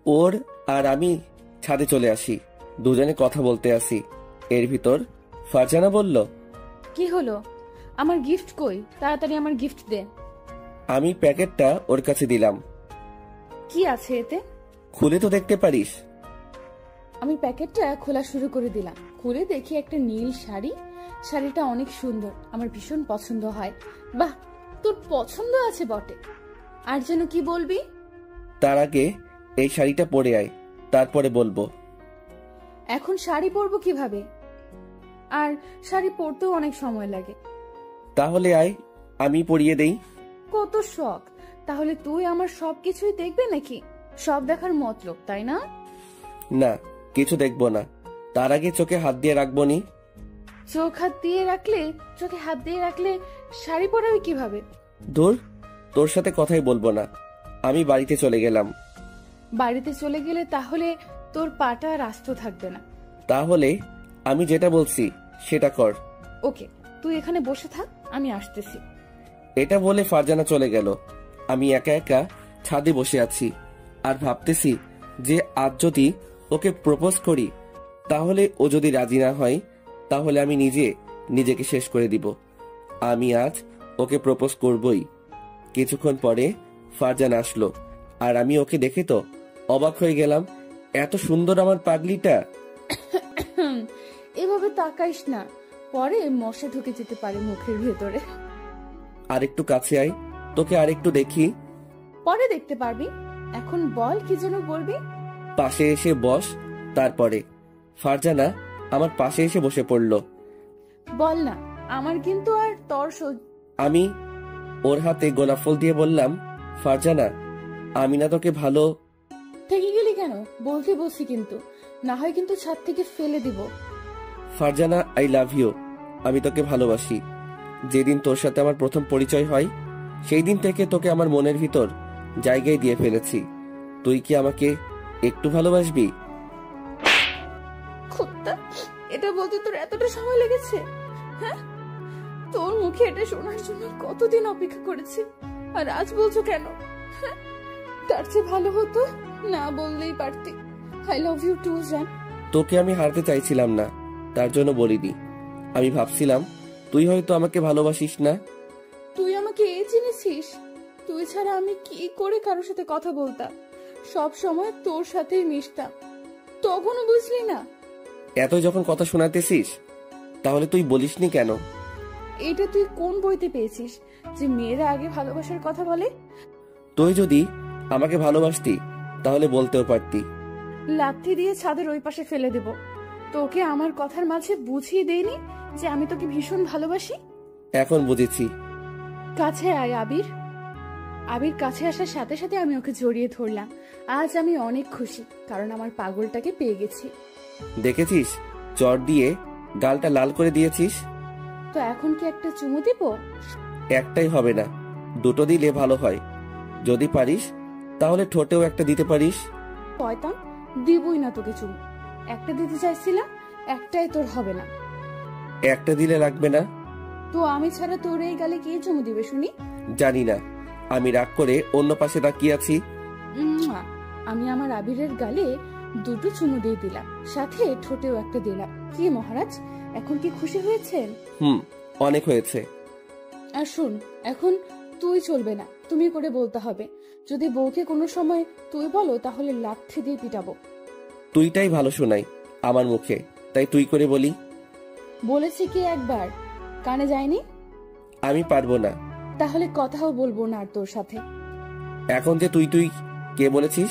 ওর আর আমি ছাদে চলে আসি। দুজনে কথা বলতে আসি। এর ভিতর ফারজানা বলল, কি হলো? আমার গিফট কই? তাড়াতাড়ি আমার গিফট দে। আমি প্যাকেটটা ওর কাছে দিলাম। কি আছে এতে? খুলে তো দেখতে পারিস। আমি প্যাকেটটা খোলা শুরু করে দিলাম। খুলে দেখি একটা নীল শাড়ি। শাড়িটা অনেক সুন্দর, আমার ভীষণ পছন্দ হয়। বাহ, তোর পছন্দ আছে বটে। আর যেন কি বলবি? তার আগে এই শাড়িটা পরে আয়, তারপরে বলবো। এখন শাড়ি পরবো কিভাবে? আর শাড়ি পরতেও অনেক সময় লাগে। তাহলে আয়, আমি পরিয়ে দেই। কত শখ! তাহলে তুই আমার সবকিছুই দেখবে নাকি? সব দেখার মতলব, তাই না? না, কিছু দেখবো না। তার আগে চোখে হাত দিয়ে রাখবো নি। চোখে হাত দিয়ে রাখলে শাড়ি পরাবি কিভাবে? ধুর, তোর সাথে কথাই বলবো না। আমি বাড়িতে চলে গেলাম। বাড়িতে চলে গেলে তাহলে তোর পাটা রাস্ত থাকবে না। তাহলে আমি যেটা বলছি সেটা কর। ওকে, তুই এখানে বসে থাক, আমি আসতেছি। এটা বলে ফারজানা চলে গেল। আমি একা একা ছাদে বসে আছি আর ভাবতেছি যে আজ যদি ওকে প্রপোজ করি, তাহলে ও যদি রাজি না হয় তাহলে আমি নিজেকে শেষ করে দিব। আমি আজ ওকে প্রপোজ করবই। কিছুক্ষণ পরে ফারজানা আসলো আর আমি ওকে দেখে তো অবাক হয়ে গেলাম। এত সুন্দর আমার পাগলিটা। এভাবে তাকাইস না, পরে মশা ঢুকে যেতে পারে মুখের ভেতরে। আরেকটু কাছে আয়, তোকে আরেকটু দেখি। পরে দেখতে পারবি, এখন বল কি যেন বলবি। পাশে এসে বস। তারপরে ফারজানা আমার পাশে এসে বসে পড়ল। বল না, আমার কিন্তু আর তর আমি ওর হাতে গোলাপ ফুল দিয়ে বললাম, ফারজানা, আমি না তোকে ভালো। থেকে গেলি কেন? বলতে বলছি কিন্তু, না হয় কিন্তু ছাদ থেকে ফেলে দিব। Farzana, I love you. আমি তোকে ভালোবাসি। যেদিন তোর সাথে আমার প্রথম পরিচয় হয় সেই দিন থেকে তোকে আমার মনের ভিতর জায়গায় দিয়ে ফেলেছি। তুই কি আমাকে একটু ভালোবাসবি? কুত্তা, এটা বলতে তোর এতটা সময় লেগেছে? হ্যাঁ, তোর মুখে এটা শোনার জন্য কতদিন অপেক্ষা করেছি, আর আজ বলছো কেন? হ্যাঁ, তার চেয়ে ভালো হতো না বললেই পারতি। আই লাভ ইউ টু জান। তোকে আমি হারতে চাইছিলাম না, তার জন্য বলিনি। আমি ভাবছিলাম তুই হয়তো আমাকে ভালোবাসিস না। তুই আমাকে এই চিনেছিস? তুই ছাড়া আমি কি করে কারোর সাথে কথা বলতাম? সব সময় তোর সাথেই মিশতাম, তখনও বুঝলি না? এত যখন কথা শোনাতেছিস তাহলে তুই বলিসনি কেন? এটা তুই কোন বইতে পেয়েছিস যে মেয়েরা আগে ভালোবাসার কথা বলে? তুই যদি আমাকে ভালোবাসতি তাহলে বলতেও পারতি। লাথি দিয়ে ছাদের ওই পাশে ফেলে দেব। তোকে আমার কথার মাঝে বুঝিয়ে দেইনি যে আমি তোকে ভীষণ ভালোবাসি? এখন বুঝেছি। কাছে আয় আবির। আবির কাছে আসার সাথে সাথে আমি ওকে জড়িয়ে ধরলাম। আজ আমি অনেক খুশি, কারণ আমার পাগলটাকে পেয়ে গেছি। দেখেছিস, চট দিয়ে গালটা লাল করে দিয়েছিস। তো এখন কি একটা চুমু দিব? একটাই হবে না, দুটো দিলে ভালো হয়। যদি পারিস তাহলে ঠোঁটেও একটা দিতে পারিস। শয়তান, দিবই না তোকে চুমু। একটা দিতে চাইছিলাম, একটাই তোর হবে না। একটা দিলে লাগবে না? তো আমি ছাড়া তোর এই গালে কে চুমু দিবে শুনি? জানি না, আমি রাগ করে অন্য পাশে তাকিয়ে আছি। আমি আমার আবিরের গালে দুটো চুমু দিয়ে দিলাম, সাথে ঠোঁটেও একটা দিলাম। কি মহারাজ, এখন কি খুশি হয়েছেন? অনেক হয়েছে। আর শুন, এখন তুই চলবে না, তুমি করে বলতে হবে। যদি বউকে কোনো সময় তুই বলো তাহলে লাঠি দিয়ে পিটাবো। তুইটাই ভালো শোনাই আমার মুখে, তাই তুই করে বলি। বলেছি কি একবার, কানে যায়নি? আমি পারবো না। তাহলে কথাও বলবো না আর তোর সাথে। এখন যে তুই তুই কে বলেছিস?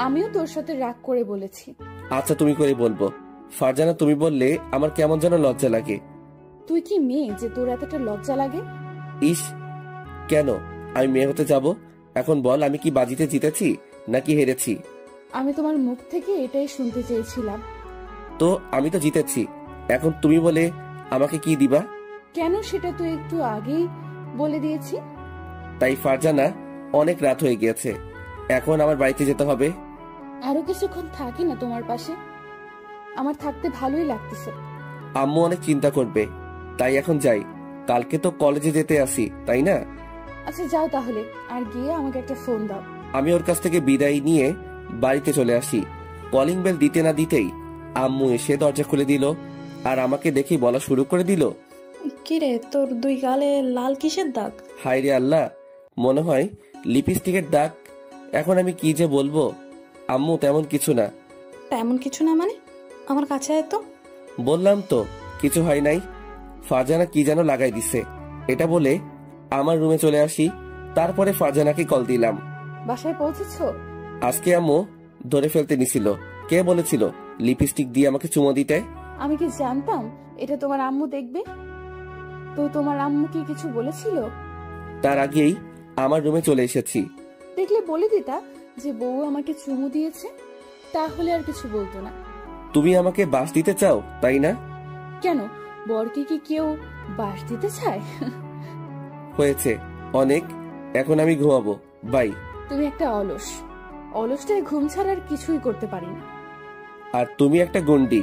আমিও তোর সাথে রাগ করে বলেছি। আচ্ছা, তুমি করে বলবো। ফারজানা, তুমি বললে আমার কেমন যেন লজ্জা লাগে। তুই কি মেয়ে যে তোর এতটা লজ্জা লাগে? ইস, কেন আমি মেয়ে হতে যাব? এখন বল, আমি কি বাজিতে জিতেছি নাকি হেরেছি? আমি তোমার মুখ থেকে এটাই শুনতে চেয়েছিলাম। তো আমি তো জিতেছি, এখন তুমি বলে আমাকে কি দিবা? কেন সেটা তুই একটু আগেই বলে দিয়েছি। তাই ফারজানা, অনেক রাত হয়ে গিয়েছে, এখন আমার বাড়িতে যেতে হবে। আরো কিছুক্ষণ থাকি না তোমার পাশে? আমার থাকতে ভালোই লাগতেছে। আম্মু অনেক চিন্তা করবে, তাই এখন যাই। কালকে তো কলেজে যেতে আসি, তাই না? আচ্ছা যাও তাহলে, আর গিয়ে আমাকে একটা ফোন দাও। আমি ওর কাছ থেকে বিদায় নিয়ে বাড়িতে চলে আসি। কলিং বেল দিতে না দিতেই আম্মু এসে দরজা খুলে দিল, আর আমাকে দেখে বলা শুরু করে দিল, কিরে, তোর দুই গালে লাল কিসের দাগ? হায় রে আল্লাহ, মনে হয় লিপস্টিকের দাগ। এখন আমি কি যে বলবো? আম্মু, তেমন কিছু না। তেমন কিছু না মানে? আমার কাছে আয় তো। বললাম তো কিছু হয় নাই। ফারজানা কি যেন লাগাই দিছে। এটা বলে আমার রুমে চলে আসি। তারপরে ফারজানাকে কল দিলাম। বাসায় পৌঁছেছো? আজকে আম্মু ধরে ফেলতে নিছিল। কে বলেছিল লিপস্টিক দিয়ে আমাকে চুমো দিতে? আমি কি জানতাম এটা তোমার আম্মু দেখবে? তো তোমার আম্মু কি কিছু বলেছিল? তার আগেই আমার রুমে চলে এসেছি। দেখলে বলে দিতা যে বউ আমাকে চুমু দিয়েছে, তাহলে আর কিছু বলতো না। তুমি আমাকে বাস দিতে চাও, তাই না? কেন, বরকে কি কেউ বাস দিতে চায়? হয়েছে অনেক, এখন আমি ঘুমাবো, বাই। তুমি একটা অলস। অলসটায় ঘুম ছাড়া আর কিছুই করতে পারি না। আর তুমি একটা গন্ডি।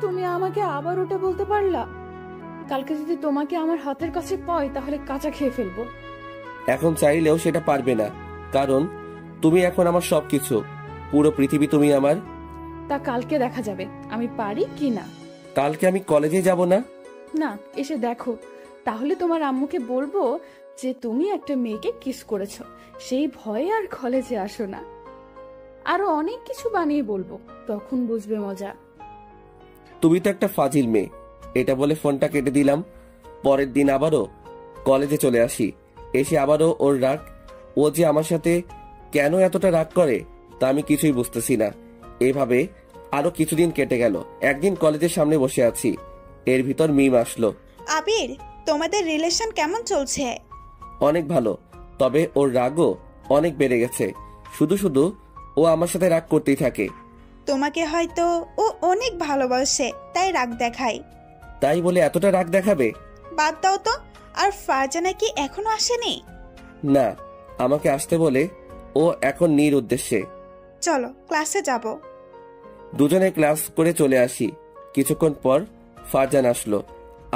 তুমি আমাকে আবার ওটা বলতে পারলা? কালকে যদি তোমাকে আমার হাতের কাছে পাই তাহলে কাঁচা খেয়ে ফেলবো। এখন চাইলেও সেটা পারবে না, কারণ তুমি এখন আমার সবকিছু, পুরো পৃথিবী তুমি আমার। তা কালকে দেখা যাবে আমি পারি কি না। কালকে আমি কলেজে যাব না? না, এসে দেখো, তাহলে তোমার আম্মুকে বলবো যে তুমি একটা মেয়েকে কিস করেছো, সেই ভয়ে আর কলেজে আসো না। আরো অনেক কিছু বানিয়ে বলবো, তখন বুঝবে মজা। তুমি তো একটা ফাজিল মেয়ে। এটা বলে ফোনটা কেটে দিলাম। পরের দিন আবারও কলেজে চলে আসি। এসে আবারও ওর রাগ। ও যে আমার সাথে কেন এতটা রাগ করে তা আমি কিছুই বুঝতেছি না। এভাবে আরো কিছুদিন কেটে গেল। একদিন কলেজের সামনে বসে আছি, এর ভিতর মিম আসলো। আবির, তোমাদের রিলেশন কেমন চলছে? অনেক ভালো, তবে ওর রাগও অনেক বেড়ে গেছে। শুধু শুধু ও আমার সাথে রাগ করতেই থাকে। তোমাকে হয়তো ও অনেক ভালোবাসে, তাই রাগ দেখায়। তাই বলে এতটা রাগ দেখাবে? বাদ দাও তো। আর ফারজানা কি এখনো আসেনি? না, আমাকে আসতে বলে ও এখন নির উদ্দেশ্যে। চলো ক্লাসে যাব। দুজনে ক্লাস করে চলে আসি। কিছুক্ষণ পর ফারজান আসলো।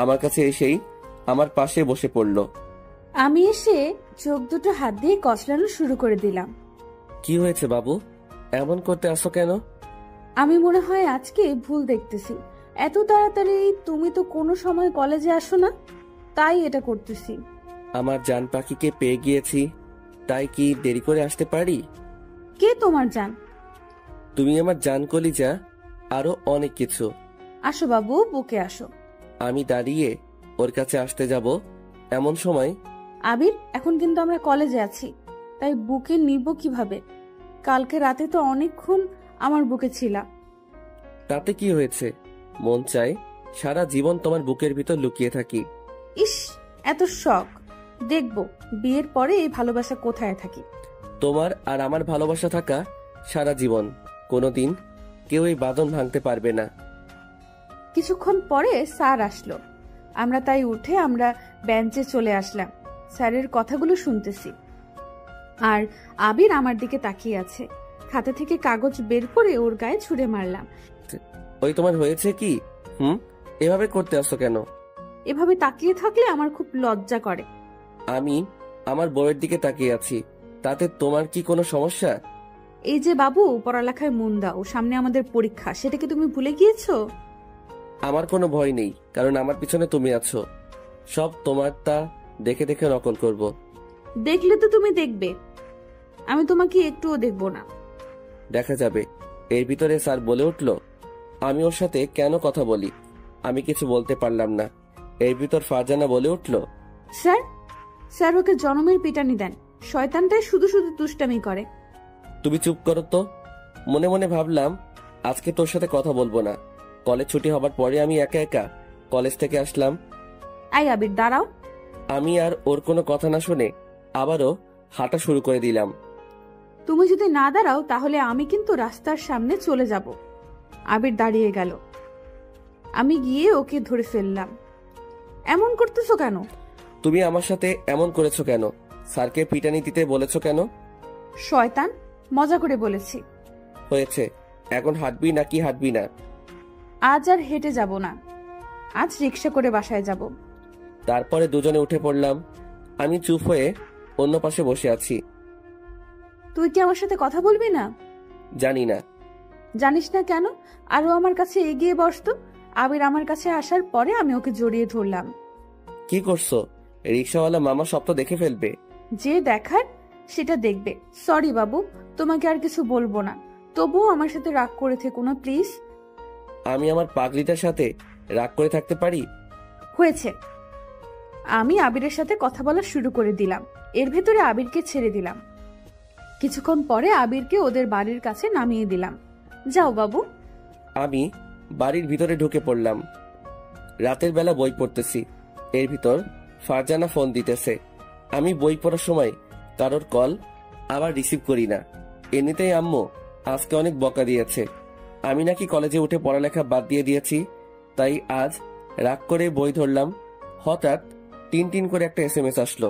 আমার কাছে এসেই আমার পাশে বসে পড়ল। আমি এসে চোখ দুটো হাত দিয়ে কচলানো শুরু করে দিলাম। কি হয়েছে বাবু, এমন করতে আসো কেন? আমি মনে হয় আজকে ভুল দেখতেছি। এত তাড়াতাড়ি তুমি তো কোনো সময় কলেজে আসো না, তাই এটা করতেছি। আমার জান পাখিকে পেয়ে গিয়েছি, তাই কি দেরি করে আসতে পারি? কে তোমার জান? তুমি আমার জান কলিজা, আরো অনেক কিছু। আসো বাবু, বুকে আসো। আমি দাঁড়িয়ে ওর কাছে আসতে যাব, এমন সময় আবির, এখন কিন্তু আমরা কলেজে আছি, তাই বুকে নিব কিভাবে? কালকে রাতে তো অনেকক্ষণ আমার বুকে ছিলা। তাতে কি হয়েছে? মন চায় সারা জীবন তোমার বুকের ভিতর লুকিয়ে থাকি। ইস, এত শখ! দেখবো বিয়ের পরে এই ভালোবাসা কোথায় থাকি। তোমার আর আমার ভালোবাসা থাকা সারা জীবন, কোনোদিন কেউ এই বাঁধন ভাঙতে পারবে না। কিছুক্ষণ পরে স্যার আসলো। আমরা তাই উঠে আমরা বেঞ্চে চলে আসলাম। স্যারের কথাগুলো শুনতেছি, আর আবির আমার দিকে তাকিয়ে আছে। খাতা থেকে কাগজ বের করে ওর গায়ে ছুঁড়ে মারলাম। ওই তোমার হয়েছে কি? এভাবে করতে আসো কেন? এভাবে তাকিয়ে থাকলে আমার খুব লজ্জা করে। আমি আমার বউয়ের দিকে তাকিয়ে আছি, তাতে তোমার কি কোনো সমস্যা? এই যে বাবু, পড়ালেখায় মন দাও, সামনে আমাদের পরীক্ষা, সেটা কি তুমি ভুলে গিয়েছো? আমার কোনো ভয় নেই, কারণ আমার পিছনে তুমি আছো। সব তোমারটা দেখে দেখে নকল করব। দেখলে তো তুমি দেখবে, আমি তোমাকে একটুও দেখবো না। দেখা যাবে। এর ভিতরে স্যার বলে উঠল, আমি ওর সাথে কেন কথা বলি? আমি কিছু বলতে পারলাম না। এর ভিতর ফারজানা বলে উঠল, স্যার, স্যার ওকে জনমের পিটানি দেন, শয়তানটাই শুধু শুধু দুষ্টামি করে। তুমি চুপ করো তো। মনে মনে ভাবলাম আজকে তোর সাথে কথা বলবো না। কলেজ ছুটি হবার পরে আমি একা একা কলেজ থেকে আসলাম। আই আবির, দাঁড়াও। আমি আর ওর কোনো কথা না শুনে আবারও হাঁটা শুরু করে দিলাম। তুমি যদি না দাঁড়াও তাহলে আমি কিন্তু রাস্তার সামনে চলে যাব। আবির দাঁড়িয়ে গেল। আমি গিয়ে ওকে ধরে ফেললাম। এমন করতেছো কেন? তুমি আমার সাথে এমন করেছো কেন? স্যারকে পিটানি দিতে বলেছো কেন? শয়তান, মজা করে বলেছি। হয়েছে, এখন হাঁটবি নাকি হাঁটবি না? আজ আর হেঁটে যাব না, আজ রিক্সা করে বাসায় যাব। তারপরে দুজনে উঠে পড়লাম। আমি চুপ হয়ে অন্য পাশে বসে আছি। তুই কি আমার সাথে কথা বলবি না? জানি না। জানিস না কেন? আরো আমার কাছে এগিয়ে বসতো। আবির আমার কাছে আসার পরে আমি ওকে জড়িয়ে ধরলাম। কি করছো? রিক্সাওয়ালা মামা সব তো দেখে ফেলবে। যে দেখার সেটা দেখবে। সরি বাবু, তোমাকে আর কিছু বলবো না, তবুও আমার সাথে রাগ করে থেকো না প্লিজ। আমি আমার পাগলিটার সাথে রাগ করে থাকতে পারি? হয়েছে। আমি আবিরের সাথে কথা বলা শুরু করে দিলাম। এর ভেতরে আবিরকে ছেড়ে দিলাম। কিছুক্ষণ পরে আবিরকে ওদের বাড়ির কাছে নামিয়ে দিলাম। যাও বাবু। আমি বাড়ির ভিতরে ঢুকে পড়লাম। রাতের বেলা বই পড়তেছি। এর ভিতর ফারজানা ফোন দিতেছে। আমি বই পড়ার সময় কারোর কল আবার রিসিভ করি না। এমনিতেই আম্মু আজকে অনেক বকা দিয়েছে। আমি নাকি কলেজে উঠে পড়ালেখা বাদ দিয়ে দিয়েছি, তাই আজ রাগ করে বই ধরলাম। হঠাৎ টিন টিন করে একটা SMS আসলো।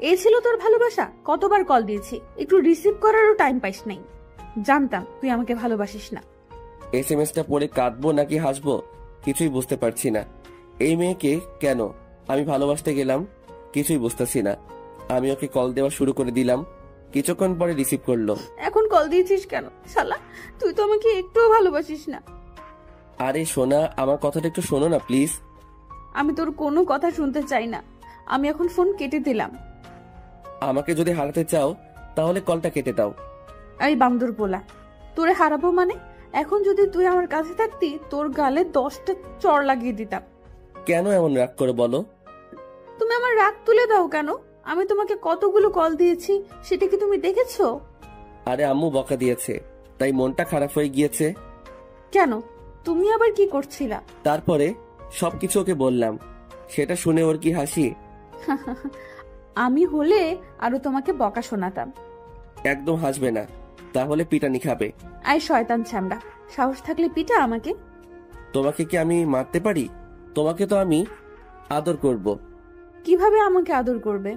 এই ছিল তোর ভালোবাসা? কতবার কল দিয়েছি, একটু রিসিভ করারও টাইম পাইস নাই। জানতাম তুই আমাকে ভালোবাসিস না। SMSটা পড়ে কাঁদবো নাকি হাসবো কিছুই বুঝতে পারছি না। এই মেয়েকে কেন আমি ভালোবাসতে গেলাম কিছুই বুঝতেছি না। আমি ওকে কল দেওয়া শুরু করে দিলাম। কিছুক্ষণ পরে রিসিভ করলো। এখন কল দিয়েছিস কেন শালা? তুই তো আমাকে একটুও ভালোবাসিস না। আরে সোনা, আমার কথাটা একটু শোনো না প্লিজ। আমি তোর কোনো কথা শুনতে চাই না। আমি এখন ফোন কেটে দিলাম। আমাকে যদি হারাতে চাও তাহলে কলটা কেটে দাও। এই বান্দর পোলা, তোরে হারাবো মানে? এখন যদি তুই আমার কাছে থাকতি তোর গালে 10টা চড় লাগিয়ে দিতাম। কেন এমন রাগ করে বলো? তুমি আমার রাগ তুলে দাও কেন? আমি তোমাকে কতগুলো কল দিয়েছি, সেটা কি তুমি দেখেছো? আরে আম্মু বকা দিয়েছে, তাই মনটা খারাপ হয়ে গিয়েছে। কেন? তুমি আবার কি করছিলা? তারপরে সবকিছু ওকে বললাম। সেটা শুনে ওর কি হাসি! আমি হলে আরো তোমাকে বকা শোনাতাম। একদম হাসবে না, তাহলে পিটানি খাবে। আই শয়তান ছামড়া, সাহস থাকলে পিটা আমাকে। তোমাকে কি আমি মারতে পারি? তোমাকে তো আমি আদর করব। কিভাবে আমাকে আদর করবে?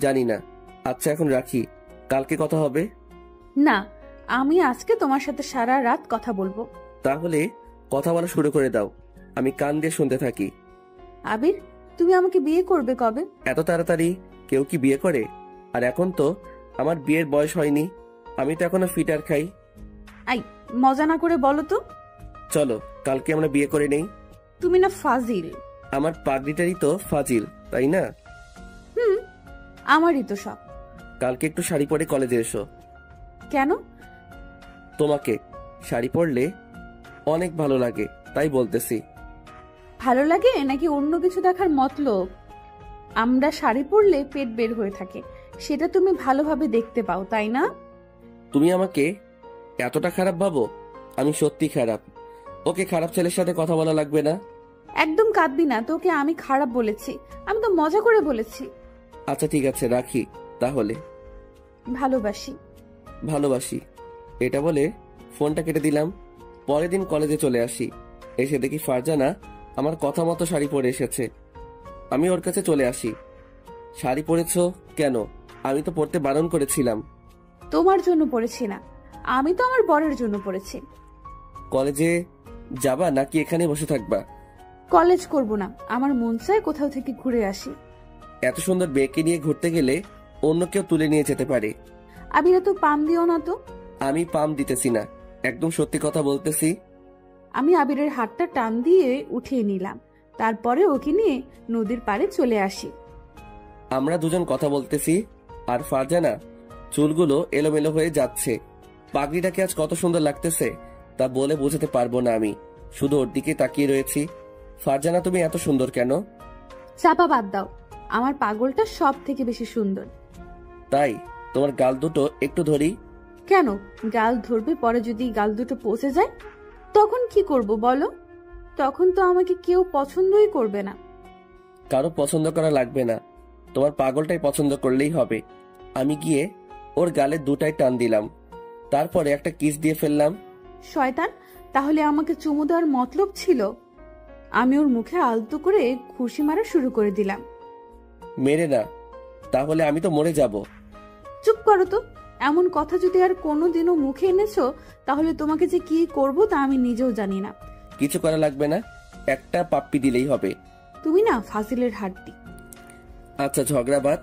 জানি না। আচ্ছা এখন রাখি, কালকে কথা হবে। না, আমি আজকে তোমার সাথে সারা রাত কথা বলবো। তাহলে কথা বলা শুরু করে দাও, আমি কান দিয়ে শুনতে থাকি। আবির, তুমি আমাকে বিয়ে করবে কবে? এত তাড়াতাড়ি কেউ কি বিয়ে করে? আর এখন তো আমার বিয়ের বয়স হয়নি, আমি তো এখনো ফিটার খাই। আই, মজা না করে বলো তো। চলো কালকে আমরা বিয়ে করে নেই। তুমি না ফাজিল। আমার পাগড়িটারই তো ফাজিল, তাই না? আমারই তো সব। কালকে একটু শাড়ি পরে কলেজে এসো। কেন? তোমাকে শাড়ি পরলে অনেক ভালো লাগে, তাই বলতেছি। ভালো লাগে নাকি অন্য কিছু দেখার মতলব? আমরা শাড়ি পরলে পেট বের হয়ে থাকে, সেটা তুমি ভালোভাবে দেখতে পাও, তাই না? তুমি আমাকে এতটা খারাপ ভাবো? আমি সত্যি খারাপ। ওকে, খারাপ ছেলের সাথে কথা বলা লাগবে না। একদম কাঁদবি না, তোকে আমি খারাপ বলেছি? আমি তো মজা করে বলেছি। আচ্ছা ঠিক আছে, রাখি তাহলে। ভালোবাসি। ভালোবাসি এটা বলে ফোনটা কেটে দিলাম। পরের দিন কলেজে চলে আসি। এসে দেখি ফারজানা আমার কথা মতো শাড়ি পরে এসেছে। আমি ওর কাছে চলে আসি। শাড়ি পরেছো কেন? আমি তো পরতে বারণ করেছিলাম। তোমার জন্য পড়েছি না, আমি তো আমার বরের জন্য পড়েছি। কলেজে যাবা নাকি এখানে বসে থাকবা? কলেজ করব না, আমার মন চায় কোথাও থেকে ঘুরে আসি। এত সুন্দর মেয়েকে নিয়ে ঘুরতে গেলে অন্য কেউ তুলে নিয়ে যেতে পারে। আবিরা তো পাম দিও না তো। আমি পাম দিতেছি না, একদম সত্যি কথা বলতেছি। আমি আবিরের হাতটা টান দিয়ে উঠিয়ে নিলাম, তারপরে ওকে নিয়ে নদীর পাড়ে চলে আসি। আমরা দুজন কথা বলতেছি আর ফারজানা চুলগুলো এলোমেলো হয়ে যাচ্ছে। পাগড়িটাকে আজ কত সুন্দর লাগতেছে তা বলে বোঝাতে পারবো না। আমি শুধু ওর দিকে তাকিয়ে রয়েছি। ফারজানা তুমি এত সুন্দর কেন? চাপা বাদ দাও, আমার পাগলটা সব থেকে বেশি সুন্দর। তাই? তোমার গাল দুটো একটু ধরি। কেন? গাল ধরবে, পরে যদি গাল দুটো পচে যায় তখন কি করব বলো? তখন তো আমাকে কেউ পছন্দই করবে না। কারো পছন্দ করা লাগবে না, তোমার পাগলটাই পছন্দ করলেই হবে। আমি গিয়ে ওর গালে দুটাই টান দিলাম, তারপরে একটা কিস দিয়ে ফেললাম। শয়তান, তাহলে আমাকে চুমু দেওয়ার মতলব ছিল? আমি ওর মুখে আলতো করে ঘুষি মারা শুরু করে দিলাম। মেরে না, তাহলে আমি তো মরে যাব। চুপ করো তো, এমন কথা যদি আর কোনোদিনও মুখে এনেছো তাহলে তোমাকে যে কি করব তা আমি নিজেও জানি না। কিছু করা লাগবে না, একটা পাপ্পি দিলেই হবে। তুমি না ফাজিলের হাড্ডি। আচ্ছা ঝগড়া বাদ,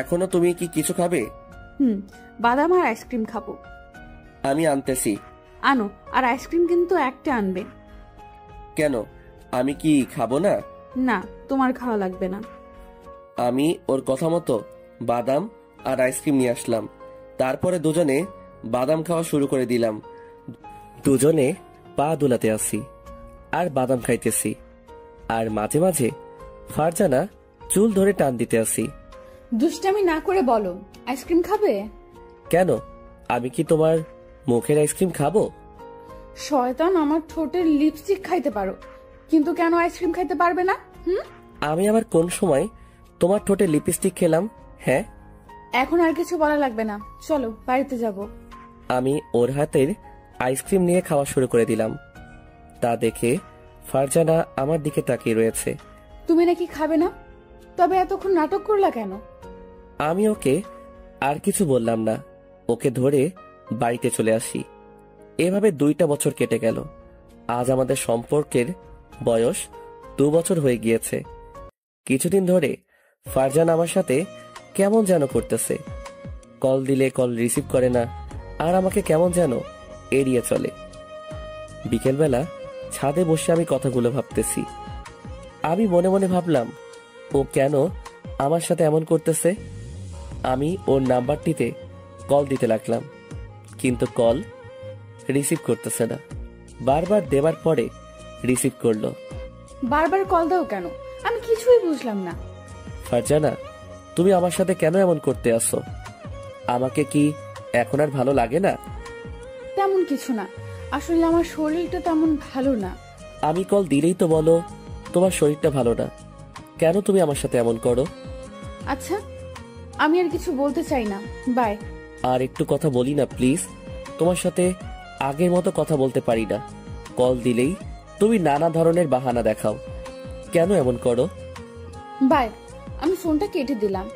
এখনো তুমি কি কিছু খাবে? বাদাম আর আইসক্রিম খাবো। আমি আনতেছি। আনো, আর আইসক্রিম কিন্তু একটা আনবে। কেন, আমি কি খাবো না? না, তোমার খাওয়া লাগবে না। আমি ওর কথা মতো বাদাম আর আইসক্রিম নিয়ে আসলাম। তারপরে দুজনে বাদাম খাওয়া শুরু করে দিলাম। দুজনে পা দুলাতে আসি আর বাদাম খাইতেছি, আর মাঝে মাঝে ফারজানা চুল ধরে টান দিতে আসি। দুষ্টামি না করে বলো, আইসক্রিম খাবে? কেন, আমি কি তোমার মুখের আইসক্রিম খাবো? শয়তান, আমার ঠোঁটের লিপস্টিক খাইতে পারো, কিন্তু কেন আইসক্রিম খাইতে পারবে না? আমি আবার কোন সময় তোমার ঠোঁটে লিপস্টিক খেলাম? হ্যাঁ, এখন আর কিছু বলা লাগবে না, চলো বাড়িতে যাব। আমি ওর হাতের আইসক্রিম নিয়ে খাওয়া শুরু করে দিলাম। তা দেখে ফারজানা আমার দিকে তাকিয়ে রয়েছে। তুমি নাকি খাবে না, তবে এতক্ষণ নাটক করলা কেন? আমি ওকে আর কিছু বললাম না, ওকে ধরে বাড়িতে চলে আসি। এভাবে 2টা বছর কেটে গেল। আজ আমাদের সম্পর্কের বয়স 2 বছর হয়ে গিয়েছে। কিছুদিন ধরে ফারজানা আমার সাথে কেমন যেন করতেছে। কল দিলে কল রিসিভ করে না, আর আমাকে কেমন যেন এড়িয়ে চলে। বিকেলবেলা ছাদে বসে আমি কথাগুলো ভাবতেছি। আমি মনে মনে ভাবলাম, ও কেন আমার সাথে এমন করতেছে। আমি ওর নাম্বারটিতে কল দিতে লাগলাম, কিন্তু কল রিসিভ করতেছে না। বারবার দেবার পরে রিসিভ করলো। বারবার কল দাও কেন? আমি কিছুই বুঝলাম না। ফারজানা, তুমি আমার সাথে কেন এমন করতে আসো? আমাকে কি এখন আর ভালো লাগে না? তেমন কিছু না, আসলে আমার শরীরটা তেমন ভালো না। আমি কল দিলেই তো বলো তোমার শরীরটা ভালো না, কেন তুমি আমার সাথে এমন করো? আচ্ছা, আমি আর কিছু বলতে চাই না, বাই। আর একটু কথা বলি না প্লিজ? তোমার সাথে আগের মতো কথা বলতে পারি না। কল দিলেই তুমি নানা ধরনের বাহানা দেখাও। কেন এমন করো? বাই। আমি ফোনটা কেটে দিলাম।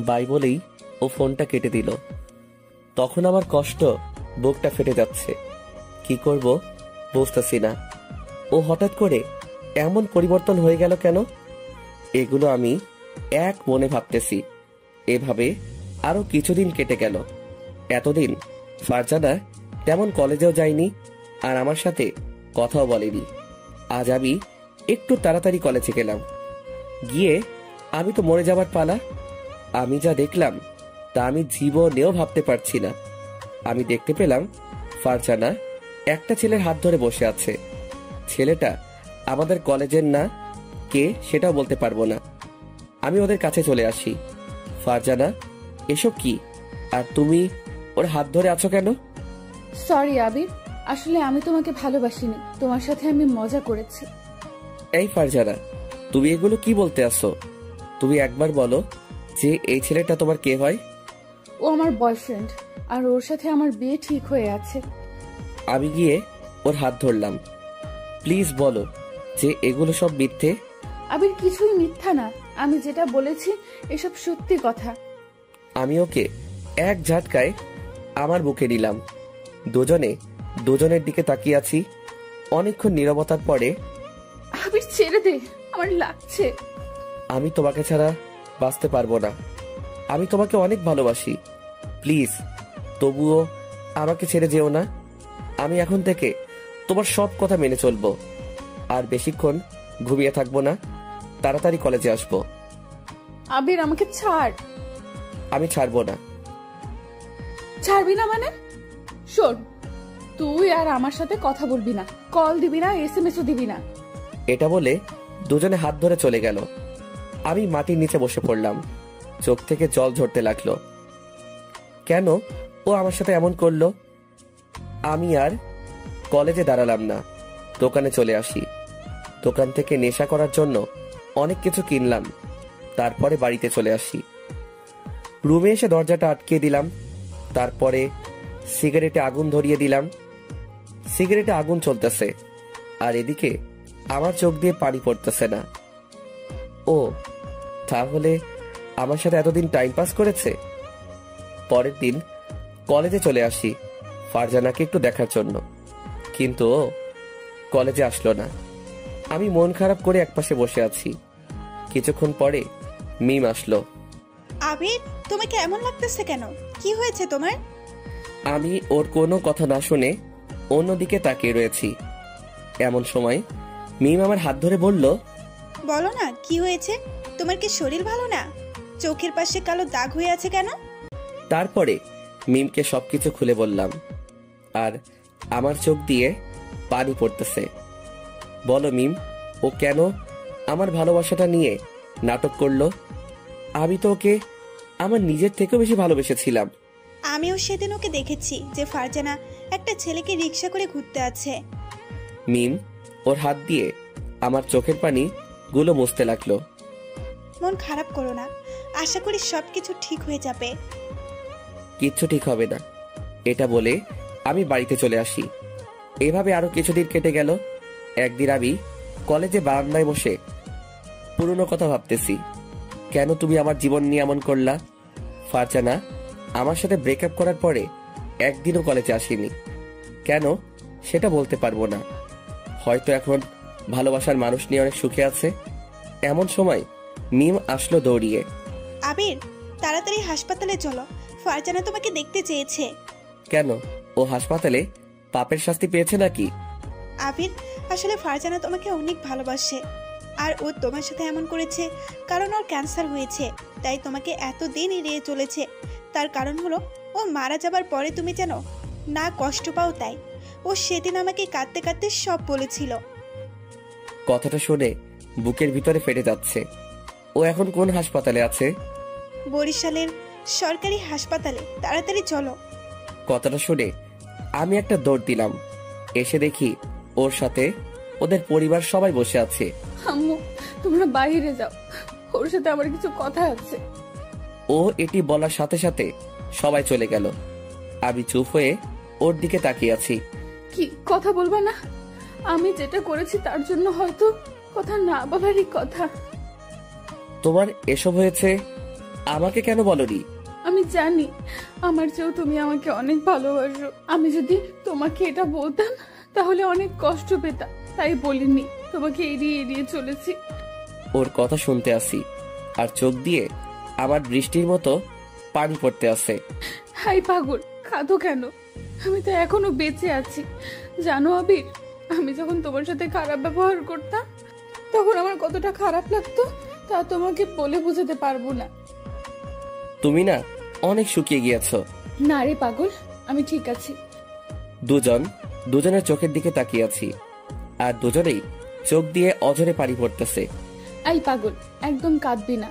বাই বলেই ও ফোনটা কেটে দিল। তখন আমার কষ্ট, বুকটা ফেটে যাচ্ছে। কি করব বুঝতেছি না। ও হঠাৎ করে এমন পরিবর্তন হয়ে গেল কেন? এগুলো আমি এক মনে ভাবতেছি। এভাবে আরো কিছুদিন কেটে গেল। এতদিন ফারজানা তেমন কলেজেও যায়নি, আর আমার সাথে কথাও বলেনি। আজ আমি একটু তাড়াতাড়ি কলেজে গেলাম। গিয়ে আমি তো মরে যাবার পালা। আমি যা দেখলাম তা আমি জীবনেও ভাবতে পারছি না। আমি দেখতে পেলাম ফারজানা একটা ছেলের হাত ধরে বসে আছে। ছেলেটা আমাদের কলেজের না, কে সেটাও বলতে পারবো না। আমি ওদের কাছে চলে আসি। ফারজানা, এসব কি? আর তুমি ওর হাত ধরে আছো কেন? সরি আবির, আসলে আমি তোমাকে ভালোবাসিনি, তোমার সাথে আমি মজা করেছি। এই ফারজানা, তুমি এগুলো কি বলতে আসো? তুমি একবার বলো যে এই ছেলেটা তোমার কে হয়? ও আমার বয়ফ্রেন্ড, আর ওর সাথে আমার বিয়ে ঠিক হয়ে আছে। আমি গিয়ে ওর হাত ধরলাম। প্লিজ বলো যে এগুলো সব মিথ্যে। আবির, কিছুই মিথ্যা না, আমি যেটা বলেছি এসব সত্যি কথা। আমি ওকে এক ঝাটকায় আমার বুকে নিলাম। দুজনের দিকে তাকিয়ে আছি। অনেকক্ষণ নীরবতার পরে, আবির ছেড়ে দে, আমার লাগছে। আমি তোমাকে ছাড়া বাঁচতে পারবো না। আমি তোমাকে অনেক ভালোবাসি। প্লিজ তবুও আমাকে ছেড়ে যেও না। আমি এখন থেকে তোমার সব কথা মেনে চলবো। আর বেশিক্ষণ ঘুমিয়ে থাকবো না, তাড়াতাড়ি কলেজে আসবো। আবির, আমাকে ছাড়। আমি ছাড়বো না। ছাড়বি না মানে? শোন, তুই আর আমার সাথে কথা বলবি না, কল দিবি না, এসএমএসও দিবি না। এটা বলে দুজনে হাত ধরে চলে গেল। আমি মাটির নিচে বসে পড়লাম। চোখ থেকে জল ঝরতে লাগলো। কেন ও আমার সাথে এমন করলো? আমি আর কলেজে দাঁড়ালাম না, দোকানে চলে আসি। দোকান থেকে নেশা করার জন্য অনেক কিছু কিনলাম। তারপরে বাড়িতে চলে আসি। রুমে এসে দরজাটা আটকে দিলাম। তারপরে সিগারেটে আগুন ধরিয়ে দিলাম। সিগারেটে আগুন চলতেছে, আর এদিকে আমার চোখ দিয়ে পানি পড়তেছে না। ও তাহলে আমার সাথে এতদিন টাইম পাস করেছে। পরের দিন কলেজে চলে আসি ফারজানাকে একটু দেখার জন্য, কিন্তু ও কলেজে আসলো না। আমি মন খারাপ করে একপাশে বসে আছি। কিছুক্ষণ পরে মিম আসলো। আবির, তোমাকে এমন লাগতেছে কেন? কি হয়েছে তোমার? আমি ওর কোনো কথা না শুনে অন্যদিকে তাকিয়ে রয়েছি। এমন সময় মিম আমার হাত ধরে বলল, বলো না কি হয়েছে? তোমার কি শরীর ভালো না? চোখের পাশে কালো দাগ হয়ে আছে কেন? তারপরে মিমকে সবকিছু খুলে বললাম, আর আমার চোখ দিয়ে পানি পড়তেছে। বলো মিম, ও কেন আমার ভালোবাসাটা নিয়ে নাটক করলো? আমি তো ওকে আমার নিজের থেকেও বেশি ভালোবেসেছিলাম। আমিও সেদিন ওকে দেখেছি যে ফারজানা একটা ছেলেকে রিকশা করে ঘুরতে আছে। মিম ওর হাত দিয়ে আমার চোখের পানি গুলো মুছতে লাগলো। মন খারাপ করো না, আশা করি সবকিছু ঠিক হয়ে যাবে। কিচ্ছু ঠিক হবে না, এটা বলে আমি বাড়িতে চলে আসি। এভাবে আরো কিছুদিন কেটে গেল। একদিন আমি কলেজে বারান্দায় বসে পুরনো কথা ভাবতেছি। কেন তুমি আমার জীবন নিয়ে এমন করলা? ফারজানা আমার সাথে ব্রেকআপ করার পরে একদিনও কলেজে আসেনি। কেন সেটা বলতে পারবো না। হয়তো এখন ভালোবাসার মানুষ নিয়ে অনেক সুখে আছে। এমন সময় মিম আসলো দৌড়িয়ে। আবির, তাড়াতাড়ি হাসপাতালে চলো, ফারজানা তোমাকে দেখতে চেয়েছে। কেন, ও হাসপাতালে পাপের শাস্তি পেয়েছে নাকি? আবির, আসলে ফারজানা তোমাকে অনেক ভালোবাসে, আর ও তোমার সাথে এমন করেছে কারণ ওর ক্যান্সার হয়েছে, তাই তোমাকে এতদিন এড়িয়ে চলেছে। তার কারণ হলো ও মারা যাবার পরে তুমি যেন না কষ্ট পাও, তাই ও সেদিন আমাকে কাঁদতে কাঁদতে সব বলেছিল। কথাটা শুনে বুকের ভিতরে ফেটে যাচ্ছে। ও এখন কোন হাসপাতালে আছে? বরিশালের সরকারি হাসপাতালে, তাড়াতাড়ি চলো। কথাটা শুনে আমি একটা দৌড় দিলাম। এসে দেখি ওর সাথে ওদের পরিবার সবাই বসে আছে। আম্মু, তোমরা বাইরে যাও, ওর সাথে আমার কিছু কথা আছে। ও এটি বলার সাথে সাথে সবাই চলে গেল। আমি চুপ হয়ে ওর দিকে তাকিয়ে আছি। কি কথা বলবা না? আমি যেটা করেছি তার জন্য হয়তো কথা না বলারই কথা। তোমার এসব হয়েছে, আমাকে কেন বলনি? আমি জানি আমার চেয়েও তুমি আমাকে অনেক ভালোবাসো। আমি যদি তোমাকে এটা বলতাম তাহলে অনেক কষ্ট পেতাম, তাই বলিনি। তোমাকে এড়িয়ে এড়িয়ে চলেছি। ওর কথা শুনতে আসি আর চোখ দিয়ে আমার বৃষ্টির মতো পানি পড়তে আসে। হাই পাগল, কাঁদো কেন? আমি তো এখনো বেঁচে আছি। জানো আবির, আমি যখন তোমার সাথে খারাপ ব্যবহার করতাম তখন আমার কতটা খারাপ লাগতো তা তোমাকে বলে বোঝাতে পারবো না। তুমি না অনেক শুকিয়ে গিয়েছো। না রে পাগল, আমি ঠিক আছি। দুজনের চোখের দিকে তাকিয়ে আছি আর দুজনেই চোখ দিয়ে অঝরে পানি পড়তেছে। এই পাগল, একদম কাঁদবে না।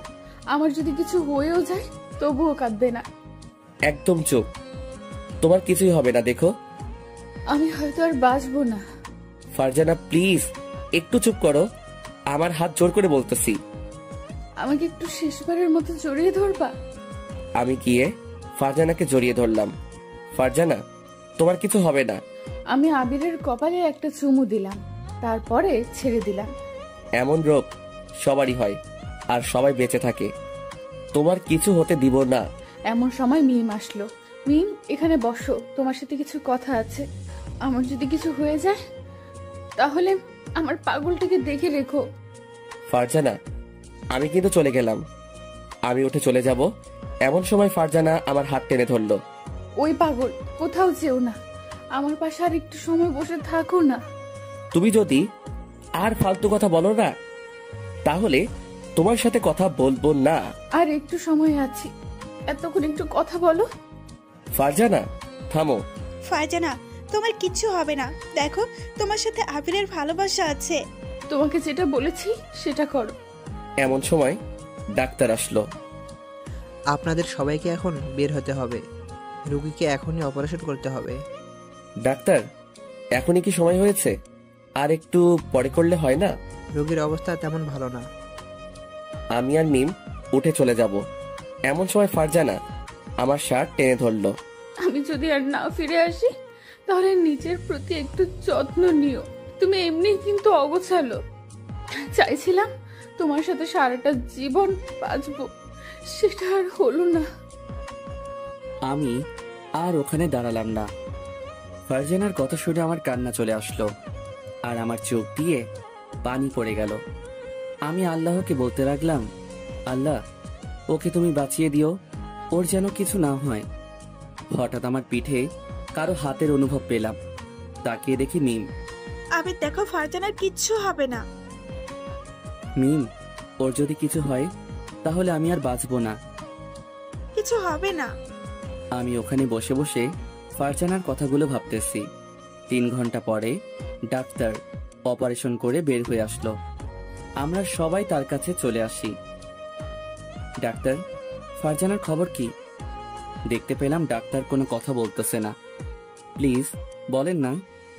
আমার যদি কিছু হয়েও যায় তবুও কাঁদবে না। একদম চুপ, তোমার কিছুই হবে না। দেখো আমি হয়তো আর বাঁচবো না। ফারজানা প্লিজ একটু চুপ করো, আমার হাত জোর করে বলতেছি। আমাকে একটু শেষবারের মতো জড়িয়ে ধরবা? আমি গিয়ে ফারজানাকে জড়িয়ে ধরলাম। ফারজানা, তোমার কিছু হবে না। আমি আবিরের কপালে একটা চুমু দিলাম, তারপরে ছেড়ে দিলাম। এমন রোগ সবারই হয় আর সবাই বেঁচে থাকে, তোমার কিছু হতে দিব না। এমন সময় মিম আসলো। মিম, এখানে বসো, তোমার সাথে কিছু কথা আছে। আমার যদি কিছু হয়ে যায় তাহলে আমার পাগলটাকে দেখে রেখো। ফারজানা, আমি কিন্তু চলে গেলাম। আমি উঠে চলে যাব এমন সময় ফারজানা আমার হাত টেনে ধরলো। ওই পাগল, কোথাও যেও না, আমার পাশে আর একটু সময় বসে থাকো না। তুমি যদি আর ফালতু কথা বলো না তাহলে তোমার সাথে কথা বলবো না। আর একটু সময় আছে, এতক্ষণ একটু কথা বলো। ফারজানা থামো। ফারজানা, তোমার কিচ্ছু হবে না। দেখো, তোমার সাথে আবিরের ভালোবাসা আছে। তোমাকে যেটা বলেছি সেটা করো। এমন সময় ডাক্তার আসলো। আপনাদের সবাইকে এখন বের হতে হবে। রুগীকে এখনই অপারেশন করতে হবে। ডাক্তার, এখনই কি সময় হয়েছে? আর একটু পরে করলে হয় না? রোগীর অবস্থা তেমন ভালো না। আমি আর মিম উঠে চলে যাব এমন সময় ফারজানা আমার শার্ট টেনে ধরলো। আমি যদি আর না ফিরে আসি তাহলে নিজের প্রতি একটু যত্ন নিও। তুমি এমনি কিন্তু অগোছালো। চাইছিলাম তোমার সাথে সারাটা জীবন বাঁচবো, সেটা আর হলো না। আমি আর ওখানে দাঁড়ালাম না। ফারজানার কথা শুনে আমার কান্না চলে আসলো আর আমার চোখ দিয়ে পানি পড়ে গেল। আমি আল্লাহকে বলতে লাগলাম, আল্লাহ, ওকে তুমি বাঁচিয়ে দিও, ওর যেন কিছু না হয়। হঠাৎ আমার পিঠে কারো হাতের অনুভব পেলাম। তাকিয়ে দেখি মিম। আবির, দেখো, ফারজানার কিচ্ছু হবে না। মিম, ওর যদি কিছু হয় তাহলে আমি আর বাঁচবো না। কিছু হবে না। আমি ওখানে বসে বসে ফারজানার কথাগুলো ভাবতেছি। 3 ঘন্টা পরে ডাক্তার অপারেশন করে বের হয়ে আসলো। আমরা সবাই তার কাছে চলে আসি। ডাক্তার, ফারজানার খবর কি? দেখতে পেলাম ডাক্তার কোনো কথা বলতেছে না। প্লিজ বলেন না।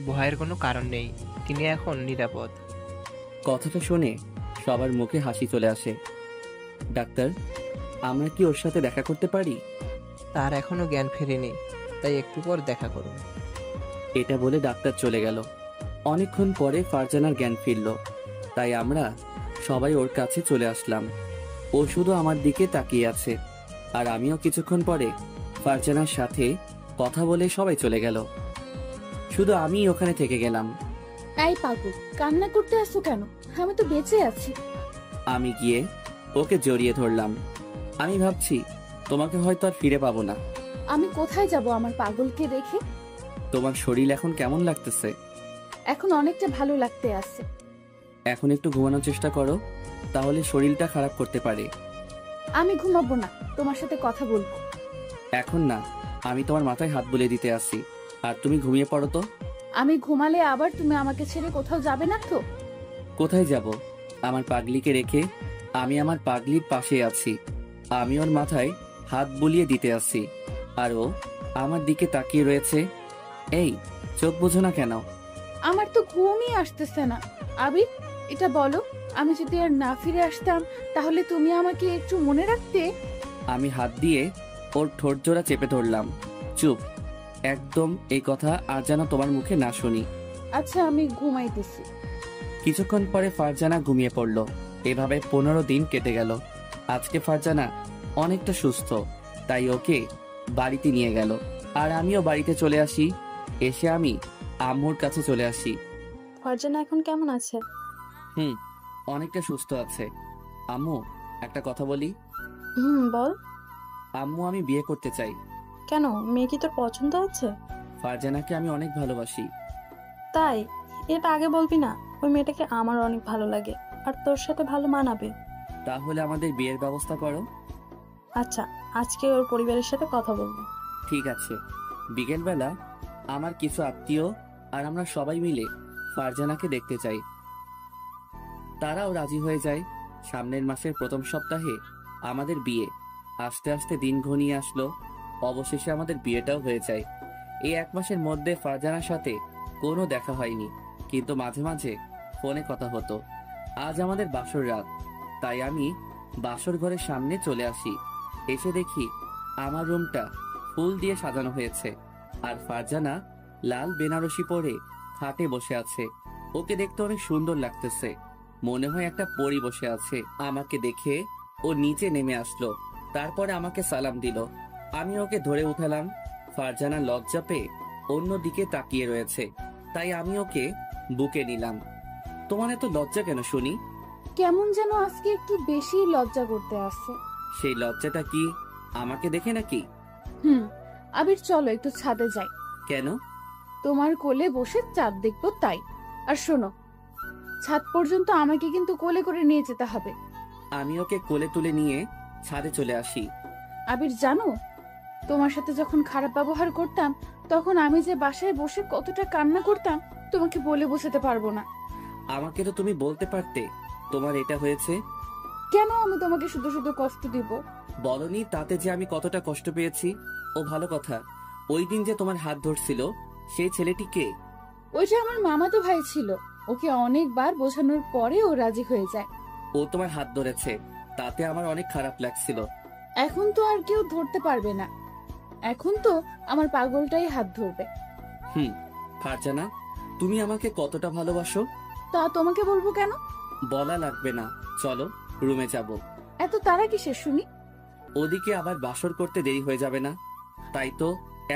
ভয়ের কোনো কারণ নেই, তিনি এখন নিরাপদ। কথাটা শুনে সবার মুখে হাসি চলে আসে। ডাক্তার, আমরা কি ওর সাথে দেখা করতে পারি? তার এখনো জ্ঞান ফেরেনি, তাই একটু পর দেখা করুন। এটা বলে ডাক্তার চলে গেল। অনেকক্ষণ পরে ফারজানার জ্ঞান ফিরল, তাই আমরা সবাই ওর কাছে চলে আসলাম। ও শুধু আমার দিকে তাকিয়ে আছে আর আমিও কিছুক্ষণ পরে ফারজানার সাথে কথা বলে সবাই চলে গেল। শুধু আমি ওখানে থেকে গেলাম। এই পাগল, কান্না করতে আসছো কেন? আমি তো বেঁচে আছি। আমি গিয়ে ওকে জড়িয়ে ধরলাম। আমি ভাবছি তোমাকে হয়তো আর ফিরে পাবো না। আমি কোথায় যাব আমার পাগলকে রেখে? তোমার শরীর এখন কেমন লাগতেছে? এখন অনেকটা ভালো লাগতে আসছে। এখন একটু ঘুমানোর চেষ্টা করো, তাহলে শরীরটা খারাপ করতে পারে। আমি ঘুমাবো না, তোমার সাথে কথা বলবো। এখন না, আমি তোমার মাথায় হাত বুলিয়ে দিতে আসি, আর তুমি ঘুমিয়ে পড়ো তো। আমি ঘুমালে আবার তুমি আমাকে ছেড়ে কোথাও যাবে না তো? কোথায় যাব? আমার পাগলিকে রেখে? আমি আমার পাগলির পাশে আছি। আমি ওর মাথায় হাত বুলিয়ে দিতে আসি আর ও আমার দিকে তাকিয়ে রয়েছে। এই, চোখ বুঝো না কেন? আমার তো ঘুমই আসতেছে না। আবির, এটা বলো, আমি যদি আর না ফিরে আসতাম তাহলে তুমি আমাকে একটু মনে রাখতে? আমি হাত দিয়ে ওর ঠোঁট জোড়া চেপে ধরলাম। চুপ, একদম এই কথা আর যেন তোমার মুখে না শুনি। আচ্ছা আমি ঘুমাইতেছি। কিছুক্ষণ পরে ফারজানা ঘুমিয়ে পড়ল। এভাবে 15 দিন কেটে গেল। আজকে ফারজানা অনেকটা সুস্থ, তাই ওকে বাড়িতে নিয়ে গেল। আর আমিও বাড়িতে চলে আসি। এসে আমি আম্মুর কাছে চলে আসি। ফারজানা এখন কেমন আছে? অনেকটা সুস্থ আছে। আম্মু, একটা কথা বলি। বল। আম্মু, আমি বিয়ে করতে চাই। কেন, মেয়ে কি তোর পছন্দ হচ্ছে? ফারজানাকে আমি অনেক ভালোবাসি। তাই? এটা আগে বলবি না? ওই মেয়েটাকে আমার অনেক ভালো লাগে আর তোর সাথে ভালো মানাবে। তাহলে আমাদের বিয়ের ব্যবস্থা করো। আচ্ছা, আজকে ওর পরিবারের সাথে কথা বলবো। ঠিক আছে। বিকেলবেলা আমার কিছু আত্মীয় আর আমরা সবাই মিলে ফারজানাকে দেখতে চাই। তারাও রাজি হয়ে যায়। সামনের মাসের প্রথম সপ্তাহে আমাদের বিয়ে। আস্তে আস্তে দিন ঘনিয়ে আসলো। অবশেষে আমাদের বিয়েটাও হয়ে যায়। এই 1 মাসের মধ্যে ফারজানার সাথে কোনো দেখা হয়নি, কিন্তু মাঝে মাঝে ফোনে কথা হতো। আজ আমাদের বাসর রাত, তাই আমি বাসর ঘরের সামনে চলে আসি। এসে দেখি আমার রুমটা ফুল দিয়ে সাজানো হয়েছে, আর ফারজানা লাল বেনারসি পরে খাটে বসে আছে। ওকে দেখতে অনেক সুন্দর লাগতেছে, মনে হয় একটা পরী বসে আছে। আমাকে দেখে ও নিচে নেমে আসলো, তারপরে আমাকে সালাম দিল। আমি ওকে ধরে উঠালাম। ফারজানা লজ্জা পেয়ে অন্যদিকে তাকিয়ে রয়েছে, তাই আমি ওকে বুকে নিলাম। তোমার এত লজ্জা কেন শুনি? কেমন যেন আজকে একটু বেশি লজ্জা করতে আসছে। সেই লজ্জাটা কি আমাকে দেখে নাকি? আবির চলো একটু ছাদে যাই। কেন? তোমার কোলে বসে চাঁদ দেখবো তাই। আর শোনো, ছাদ পর্যন্ত আমাকে কিন্তু কোলে করে নিয়ে যেতে হবে। আমি ওকে কোলে তুলে নিয়ে ছাদে চলে আসি। আবির জানো, তোমার সাথে যখন খারাপ ব্যবহার করতাম তখন আমি যে বাসায় বসে কতটা কান্না করতাম তোমাকে বলে বোঝাতে পারবো না। আমাকে তো তুমি বলতে পারতে তোমার এটা হয়েছে। কেন আমি তোমাকে শুধু শুধু কষ্ট দিব? বলনি তাতে যে আমি কতটা কষ্ট পেয়েছি। ও ভালো কথা, ওই দিন যে তোমার হাত ধরছিল সেই ছেলেটি কে? ওইটা আমার মামাতো ভাই ছিল। ওকে অনেকবার বোঝানোর পরে ও রাজি হয়ে যায়। ও তোমার হাত ধরেছে, তাতে আমার অনেক খারাপ লাগছিল। এখন তো আর কেউ ধরতে পারবে না, এখন তো আমার পাগলটাই হাত ধরবে। ফারজানা, তুমি আমাকে কতটা ভালোবাসো? তা তোমাকে বলবো কেন? বলা লাগবে না, চলো রুমে যাব। এত তারা কিসের শুনি? ওদিকে আবার বাসর করতে দেরি হয়ে যাবে না, তাই তো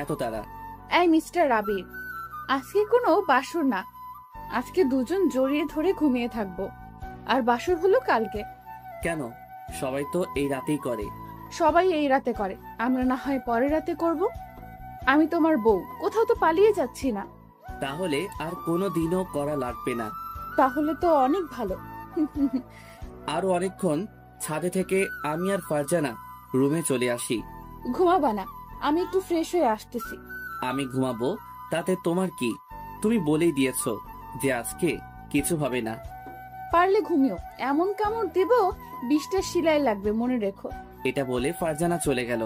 এত তাড়া। এই মিস্টার আবির, আজকে কোনো বাসর না, আজকে দুজন জড়িয়ে ধরে ঘুমিয়ে থাকবো। আর বাসর হলো কালকে। কেন? সবাই তো এই রাতেই করে। সবাই এই রাতে করে, আমরা না হয় পরের রাতে করব। আমি তোমার বউ, কোথাও তো পালিয়ে যাচ্ছি না। তাহলে আর কোনো দিনও করা লাগবে না। তাহলে তো অনেক ভালো। আরো অনেকক্ষণ ছাদে থেকে আমি আর ফারজানা রুমে চলে আসি। ঘুমাবা না? আমি একটু ফ্রেশ হয়ে আসতেছি। আমি ঘুমাবো, তাতে তোমার কি? তুমি বলেই দিয়েছো যে আজকে কিছু হবে না। পারলে ঘুমিও, এমন কামড় দেব 20টা সেলাই লাগবে, মনে রেখো। এটা বলে ফারজানা চলে গেল।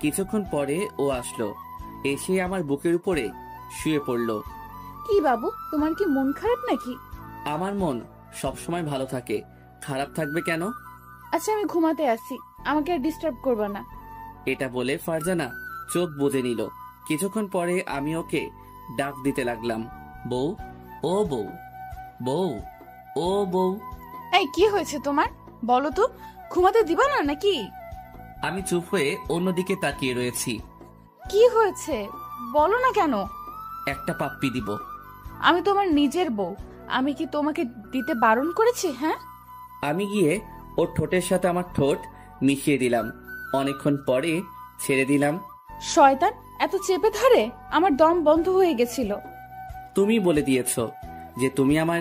কিছুক্ষণ পরে ও আসলো, এসে আমার বুকের উপরে শুয়ে পড়লো। কি বাবু, তোমার কি মন খারাপ নাকি? আমার মন সবসময় ভালো থাকে, খারাপ থাকবে কেন? আচ্ছা আমি ঘুমাতে আসি, আমাকে আর ডিস্টার্ব করবে না। এটা বলে ফারজানা চোখ বুজে নিল। কিছুক্ষণ পরে আমি ওকে ডাক দিতে লাগলাম, বউ, ও বউ, বউ, ও বউ। এই কি হয়েছে তোমার, বলো তো? ঘুমাতে দিবা না নাকি? আমি চুপ হয়ে অন্যদিকে তাকিয়ে রয়েছি। কি হয়েছে বলো না কেন? একটা পাপ্পি দিব। আমি তোমার নিজের বউ, আমি কি তোমাকে দিতে বারণ করেছি? হ্যাঁ, আমি গিয়ে ওর ঠোঁটের সাথে আমার ঠোঁট মিশিয়ে দিলাম। অনেকক্ষণ পরে ছেড়ে দিলাম। শয়তান এত চেপে ধরে আমার দম বন্ধ হয়ে গেছিল। তুমি বলে দিয়েছো যে তুমি আমার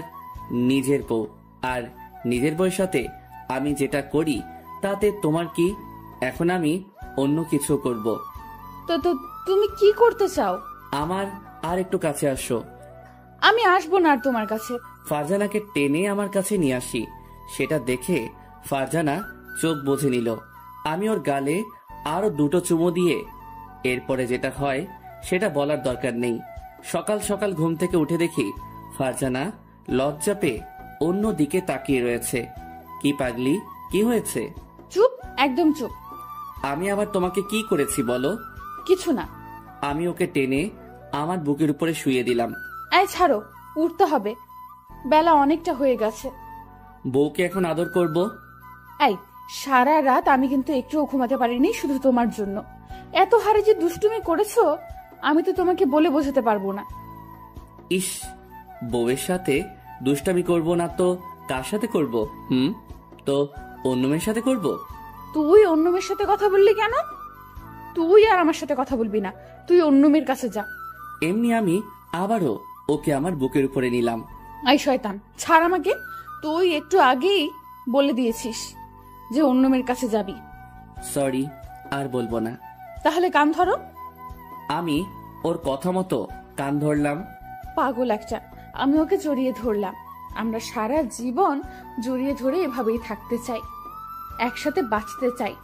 নিজের বউ, আর নিজের বউয়ের সাথে আমি যেটা করি তাতে তোমার কি? এখন আমি অন্য কিছু করব। তো তো তুমি কি করতে চাও? আমার আর একটু কাছে আসো। আমি আসবো না আর তোমার কাছে। ফারজানাকে টেনে আমার কাছে নিয়ে আসি। সেটা দেখে ফারজানা চোখ বুজে নিল। আমি ওর গালে আরো 2টো চুমু দিয়ে এরপরে যেটা হয় সেটা বলার দরকার নেই। সকাল সকাল ঘুম থেকে উঠে দেখি ফারজানা লজ্জা পেয়ে অন্য দিকে তাকিয়ে রয়েছে। কি পাগলি, কি হয়েছে? চুপ, একদম চুপ। আমি আবার তোমাকে কি করেছি বলো? কিছু না। আমি ওকে টেনে আমার বুকের উপরে শুইয়ে দিলাম। এই ছাড়ো, উঠতে হবে, বেলা অনেকটা হয়ে গেছে। বউকে এখন আদর করব? এই, সারা রাত আমি কিন্তু একটুও ঘুমাতে পারিনি শুধু তোমার জন্য। এত হারে যে দুষ্টুমি করেছো আমি তো তোমাকে বলে বোঝাতে পারবো না। ইস, বউয়ের সাথে দুষ্টামি করব না তো কার সাথে করব? তো অন্য মেয়ের সাথে করব? তুই অন্য মেয়ের সাথে কথা বললি কেন? তুই আর আমার সাথে কথা বলবি না, তুই অন্য মেয়ের কাছে যা। এমনি আমি আবারও ওকে আমার বুকের উপরে নিলাম। আই শয়তান, ছাড় আমাকে। তুই একটু আগেই বলে দিয়েছিস যে অন্য মেয়ের কাছে যাবি। সরি, আর বলবো না। তাহলে কান ধরো। আমি ওর কথা মতো কান ধরলাম। পাগল একটা। আমি ওকে জড়িয়ে ধরলাম। আমরা সারা জীবন জড়িয়ে ধরে এভাবেই থাকতে চাই, একসাথে বাঁচতে চাই।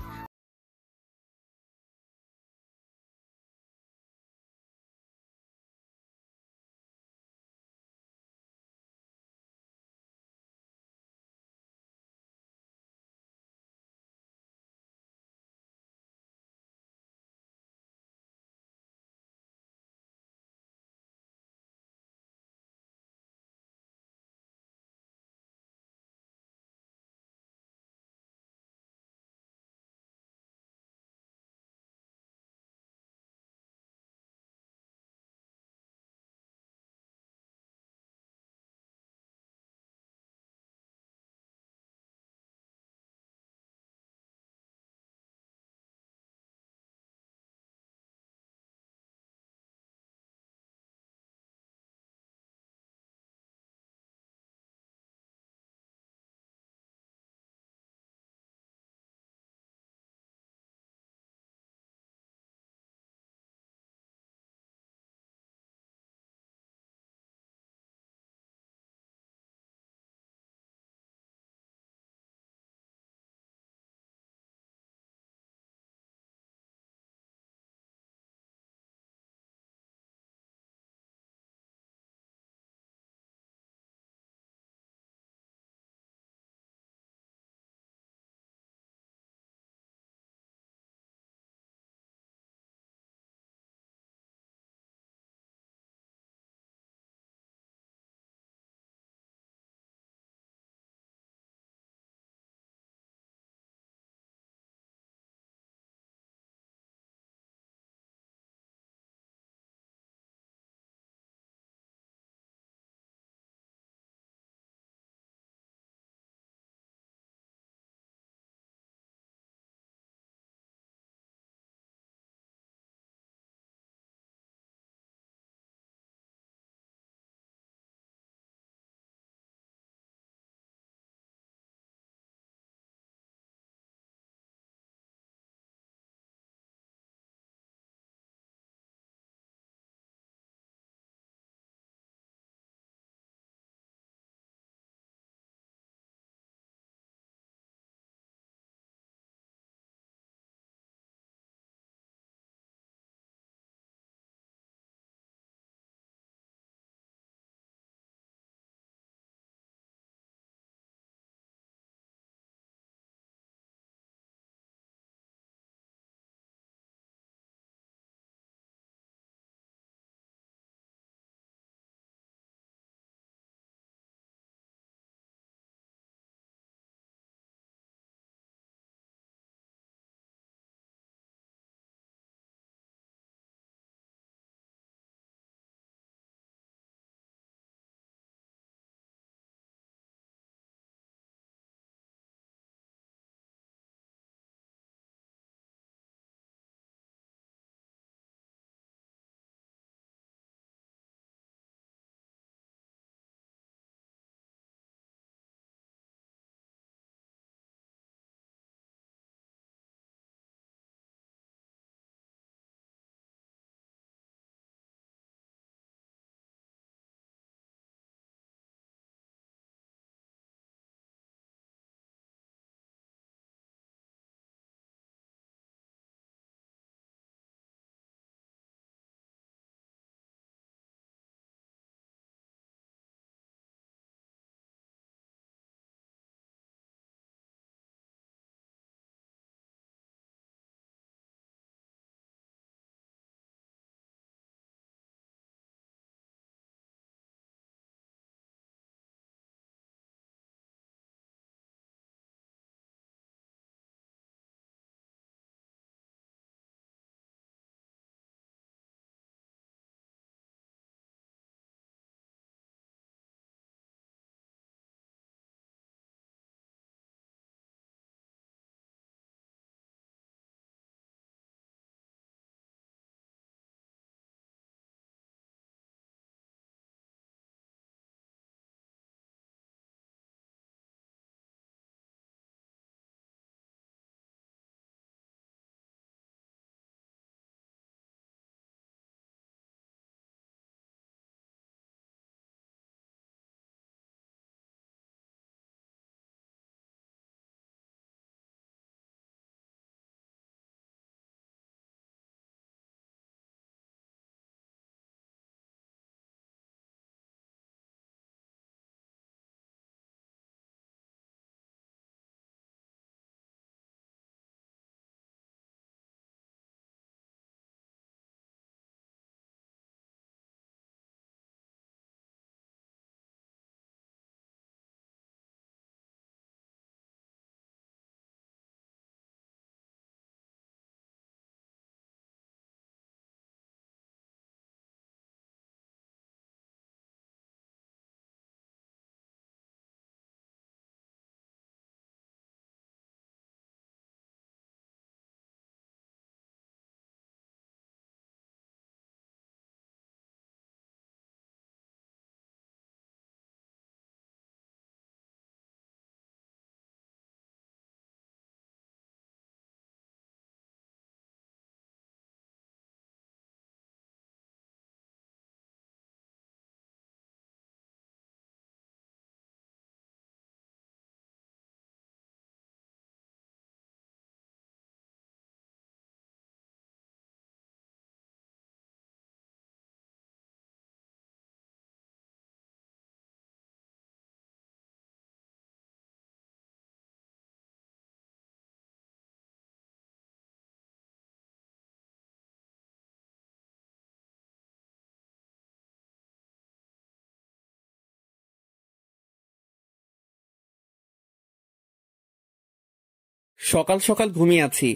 সকাল সকাল ঘুমিয়ে আছি,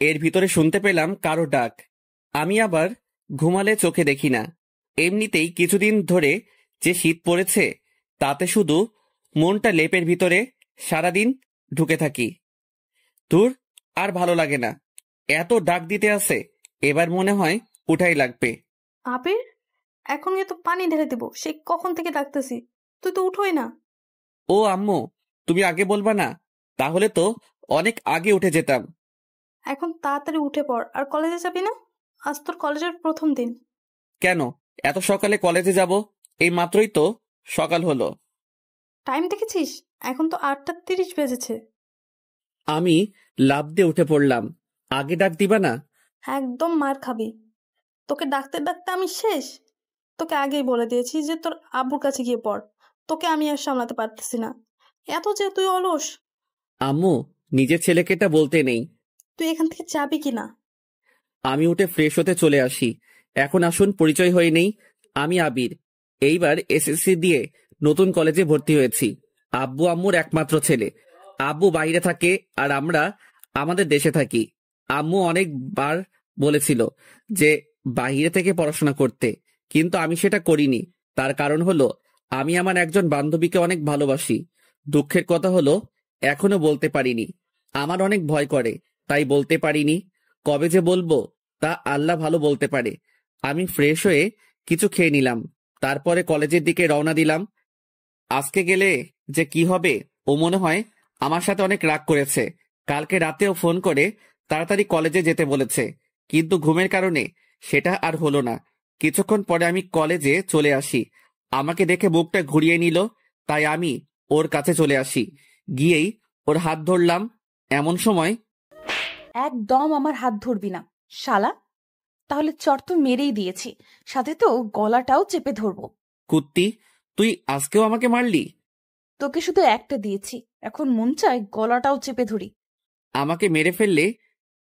এর ভিতরে শুনতে পেলাম কারো ডাক। আমি আবার ঘুমালে চোখে দেখি না। এমনিতেই কিছুদিন ধরে যে শীত পড়েছে, তাতে শুধু মনটা লেপের ভিতরে সারাদিন ঢুকে থাকি। দূর, আর ভালো লাগে না। এত ডাক দিতে আছে, এবার মনে হয় উঠাই লাগবে। আবির, এখন গিয়ে তো পানি ঢেলে দেবো, সে কখন থেকে ডাকতেছি, তুই তো উঠোই না। ও আম্মু, তুমি আগে বলবা না? তাহলে তো অনেক আগে উঠে যেতাম। এখন তাড়াতাড়ি উঠে পড়, আর কলেজে যাবি না? আজ তোর কলেজের প্রথম দিন। কেন এত সকালে কলেজে যাব? এই মাত্রই তো সকাল হলো। টাইম দেখেছিস? এখন তো 8:30 বেজেছে। আমি লাফ দিয়ে উঠে পড়লাম। আগে ডাক দিবা না? একদম মার খাবি। তোকে ডাকতে ডাকতে আমি শেষ। তোকে আগেই বলে দিয়েছি যে তোর আব্বুর কাছে গিয়ে পড়। তোকে আমি আর সামলাতে পারতেছি না। এত যে তুই অলস। আম্মু, নিজের ছেলেকে এটা বলতে নেই। তুই এখান থেকে যাবি কিনা? আমি উঠে ফ্রেশ হতে চলে আসি। এখন আসুন পরিচয় হয়ে নেই। আমি আবির। এইবার এসএসসি দিয়ে নতুন কলেজে ভর্তি হয়েছি। আব্বু আম্মুর একমাত্র ছেলে। আব্বু বাইরে থাকে আর আমরা আমাদের দেশে থাকি। আম্মু অনেকবার বলেছিল যে বাইরে থেকে পড়াশোনা করতে, কিন্তু আমি সেটা করিনি। তার কারণ হলো আমি আমার একজন বান্ধবীকে অনেক ভালোবাসি। দুঃখের কথা হলো এখনো বলতে পারিনি। আমার অনেক ভয় করে, তাই বলতে পারিনি। কবে যে বলবো তা আল্লাহ ভালো বলতে পারে। আমি ফ্রেশ হয়ে কিছু খেয়ে নিলাম, তারপরে কলেজের দিকে রওনা দিলাম। আজকে গেলে যে কি হবে, ও মনে হয় আমার সাথে অনেক রাগ করেছে। কালকে রাতেও ফোন করে তাড়াতাড়ি কলেজে যেতে বলেছে, কিন্তু ঘুমের কারণে সেটা আর হলো না। কিছুক্ষণ পরে আমি কলেজে চলে আসি। আমাকে দেখে মুখটা ঘুরিয়ে নিল, তাই আমি ওর কাছে চলে আসি। গিয়েই ওর হাত ধরলাম। এমন সময় একদম আমার হাত ধরবি না শালা। তাহলে চর তো মেরেই দিয়েছি, সাথে তো গলাটাও চেপে ধরবো। কুত্তি, তুই আজকেও আমাকে মারলি? তোকে শুধু একটা দিয়েছি, এখন মন চায় গলাটাও চেপে ধরি। আমাকে মেরে ফেললে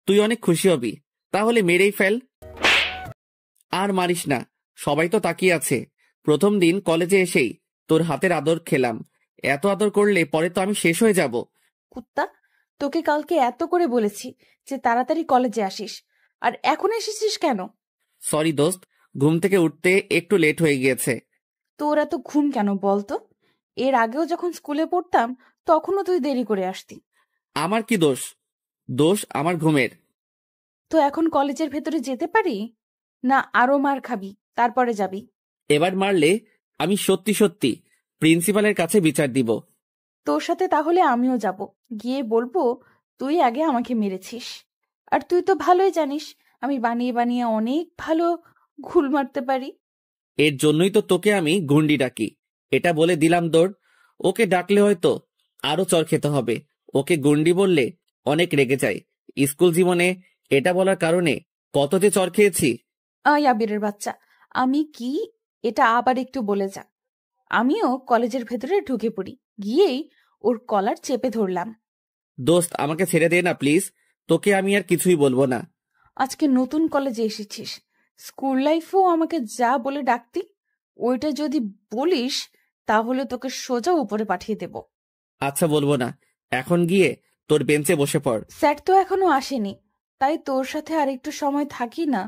তুই অনেক খুশি হবি, তাহলে মেরেই ফেল। আর মারিস না, সবাই তো তাকিয়ে আছে। প্রথম দিন কলেজে এসেই তোর হাতের আদর খেলাম। এত আদর করলে পরে তো আমি শেষ হয়ে যাব। কুত্তা, তোকে কালকে এত করে বলেছি যে তাড়াতাড়ি কলেজে আসিস, আর এখন এসেছিস কেন? সরি দোস্ত, ঘুম থেকে উঠতে একটু লেট হয়ে গিয়েছে। তোর এত ঘুম কেন বলতো? এর আগেও যখন স্কুলে পড়তাম তখনও তুই দেরি করে আসতি। আমার কি দোষ? দোষ আমার ঘুমের। তো এখন কলেজের ভেতরে যেতে পারি না? আরো মার খাবি, তারপরে যাবি? এবার মারলে আমি সত্যি সত্যি প্রিন্সিপালের কাছে বিচার দিব। তোর সাথে তাহলে আমিও যাব, গিয়ে বলবো তুই আগে আমাকে মেরেছিস। আর তুই তো ভালোই জানিস আমি বানিয়ে বানিয়ে অনেক ভালো ঘুল মারতে পারি। এর জন্যই তো তোকে আমি গুন্ডি ডাকি। এটা বলে দিলাম দৌড়। ওকে ডাকলে হয়তো আরো চর খেতে হবে। ওকে গুন্ডি বললে অনেক রেগে যায়। স্কুল জীবনে এটা বলার কারণে কত যে চর খেয়েছি। আবিরের বাচ্চা, আমি কি, এটা আবার একটু বলে যা। আমিও কলেজের ভেতরে ঢুকে পড়ি, গিয়েই ওর কলার চেপে ধরলাম। দোস্ত, আমাকে ছেড়ে দে না প্লিজ। তোকে আমি আর কিছুই বলবো না। আজকে নতুন কলেজে এসেছিস, স্কুল লাইফেও আমাকে যা বলে ডাকতি, ওইটা যদি বলিস তাহলে তোকে সোজা উপরে পাঠিয়ে দেব। আচ্ছা, বলবো না। এখন গিয়ে তোর বেঞ্চে বসে পড়। স্যার তো এখনো আসেনি, তাই তোর সাথে আর একটু সময় থাকি না?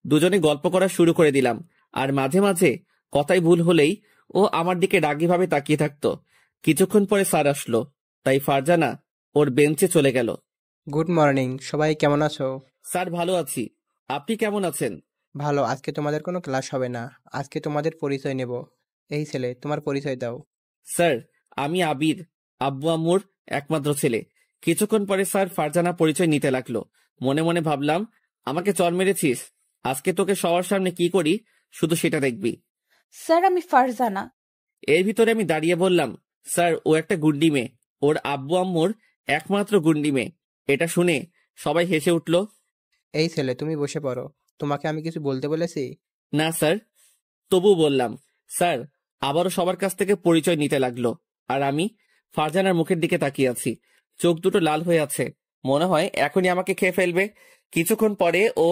দুজনে গল্প করা শুরু করে দিলাম, আর মাঝে মাঝে কথাই ভুল হলেই ও আমার দিকে রাগীভাবে তাকিয়ে থাকতো। কিছুক্ষণ পরে স্যার আসলো, তাই ফারজানা ওর বেঞ্চে চলে গেল। গুড মর্নিং, সবাই কেমন আছো? স্যার, ভালো আছি। আপনি কেমন আছেন? ভালো। আজকে তোমাদের কোনো ক্লাস হবে না, আজকে তোমাদের পরিচয় নেব। এই ছেলে, তোমার পরিচয় দাও। স্যার, আমি আবির, আব্বু আম্মুর একমাত্র ছেলে। কিছুক্ষণ পরে স্যার ফারজানা পরিচয় নিতে লাগলো। মনে মনে ভাবলাম, আমাকে চর মেরেছিস, আজকে তোকে সবার সামনে কি করি শুধু সেটা দেখবি। স্যার, আমি ফারজানা। এর ভিতরে আমি দাঁড়িয়ে বললাম, স্যার, ও একটা গুন্ডি মেয়ে, ওর আব্বু আম্মুর একমাত্র গুন্ডি মেয়ে। এটা শুনে সবাই হেসে উঠল। এই ছেলে, তুমি বসে পড়ো। তোমাকে আমি কিছু বলতে বলেছি? না স্যার। তবু বললাম। স্যার আবারও সবার কাছ থেকে পরিচয় নিতে লাগলো, আর আমি ফারজানার মুখের দিকে তাকিয়ে আছি। চোখ দুটো লাল হয়ে আছে, মনে হয় এখনই আমাকে খেয়ে ফেলবে। কিছুক্ষণ পরে ও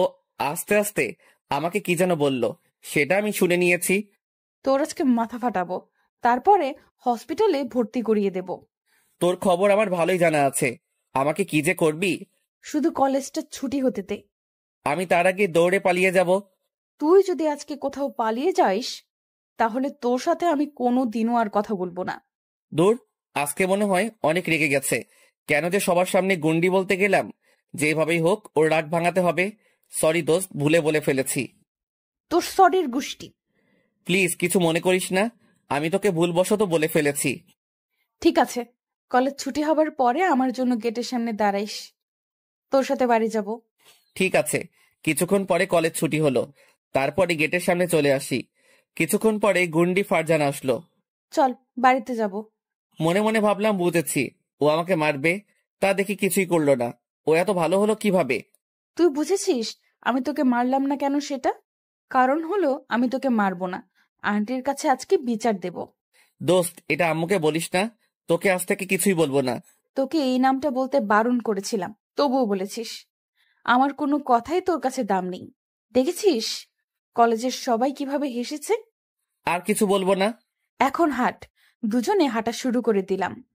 আস্তে আস্তে আমাকে কি যেন বলল, সেটা আমি শুনে নিয়েছি। তোর আজকে মাথা ফাটাবো, তারপরে হসপিটালে ভর্তি করিয়ে দেব। তোর খবর আমার ভালোই জানা আছে। আমাকে কি যে করবি? শুধু কলেজটা ছুটি হতে দে। আমি তার আগে দৌড়ে পালিয়ে যাব। তুই যদি আজকে কোথাও পালিয়ে যাইস তাহলে তোর সাথে আমি কোনো দিনও আর কথা বলবো না। দূর, আজকে মনে হয় অনেক রেগে গেছে। কেন যে সবার সামনে গুন্ডি বলতে গেলাম। যেভাবেই হোক ওর রাগ ভাঙাতে হবে। সরি দোস্ত, ভুলে বলে ফেলেছি। তোর সরির গুষ্টি। প্লিজ কিছু মনে করিস না, আমি তোকে ভুলবশত বলে ফেলেছি। ঠিক আছে, কলেজ ছুটি হবার পরে আমার জন্য গেটের সামনে দাঁড়াইস, তোর সাথে বাড়ি যাব। ঠিক আছে। কিছুক্ষণ পরে কলেজ ছুটি হলো। তারপরে গেটের সামনে চলে আসি। কিছুক্ষণ পরে গুন্ডি ফারজানা আসলো। চল বাড়িতে যাব। মনে মনে ভাবলাম বুঝেছি ও আমাকে মারবে, তা দেখি কিছুই করলো না। ও এত ভালো হলো কিভাবে? তুই বুঝেছিস আমি তোকে মারলাম না কেন সেটা? কারণ হলো আমি তোকে মারবো না, আন্টির কাছে আজকে বিচার দেব। দোস্ত, এটা আম্মুকে বলিস না। তোকে আজ থেকে কিছুই বলবো না। তোকে এই নামটা বলতে বারণ করেছিলাম, তবুও বলেছিস। আমার কোনো কথাই তোর কাছে দাম নেই। দেখেছিস কলেজের সবাই কিভাবে হেসেছে। আর কিছু বলবো না। এখন হাঁট। দুজনে হাঁটা শুরু করে দিলাম।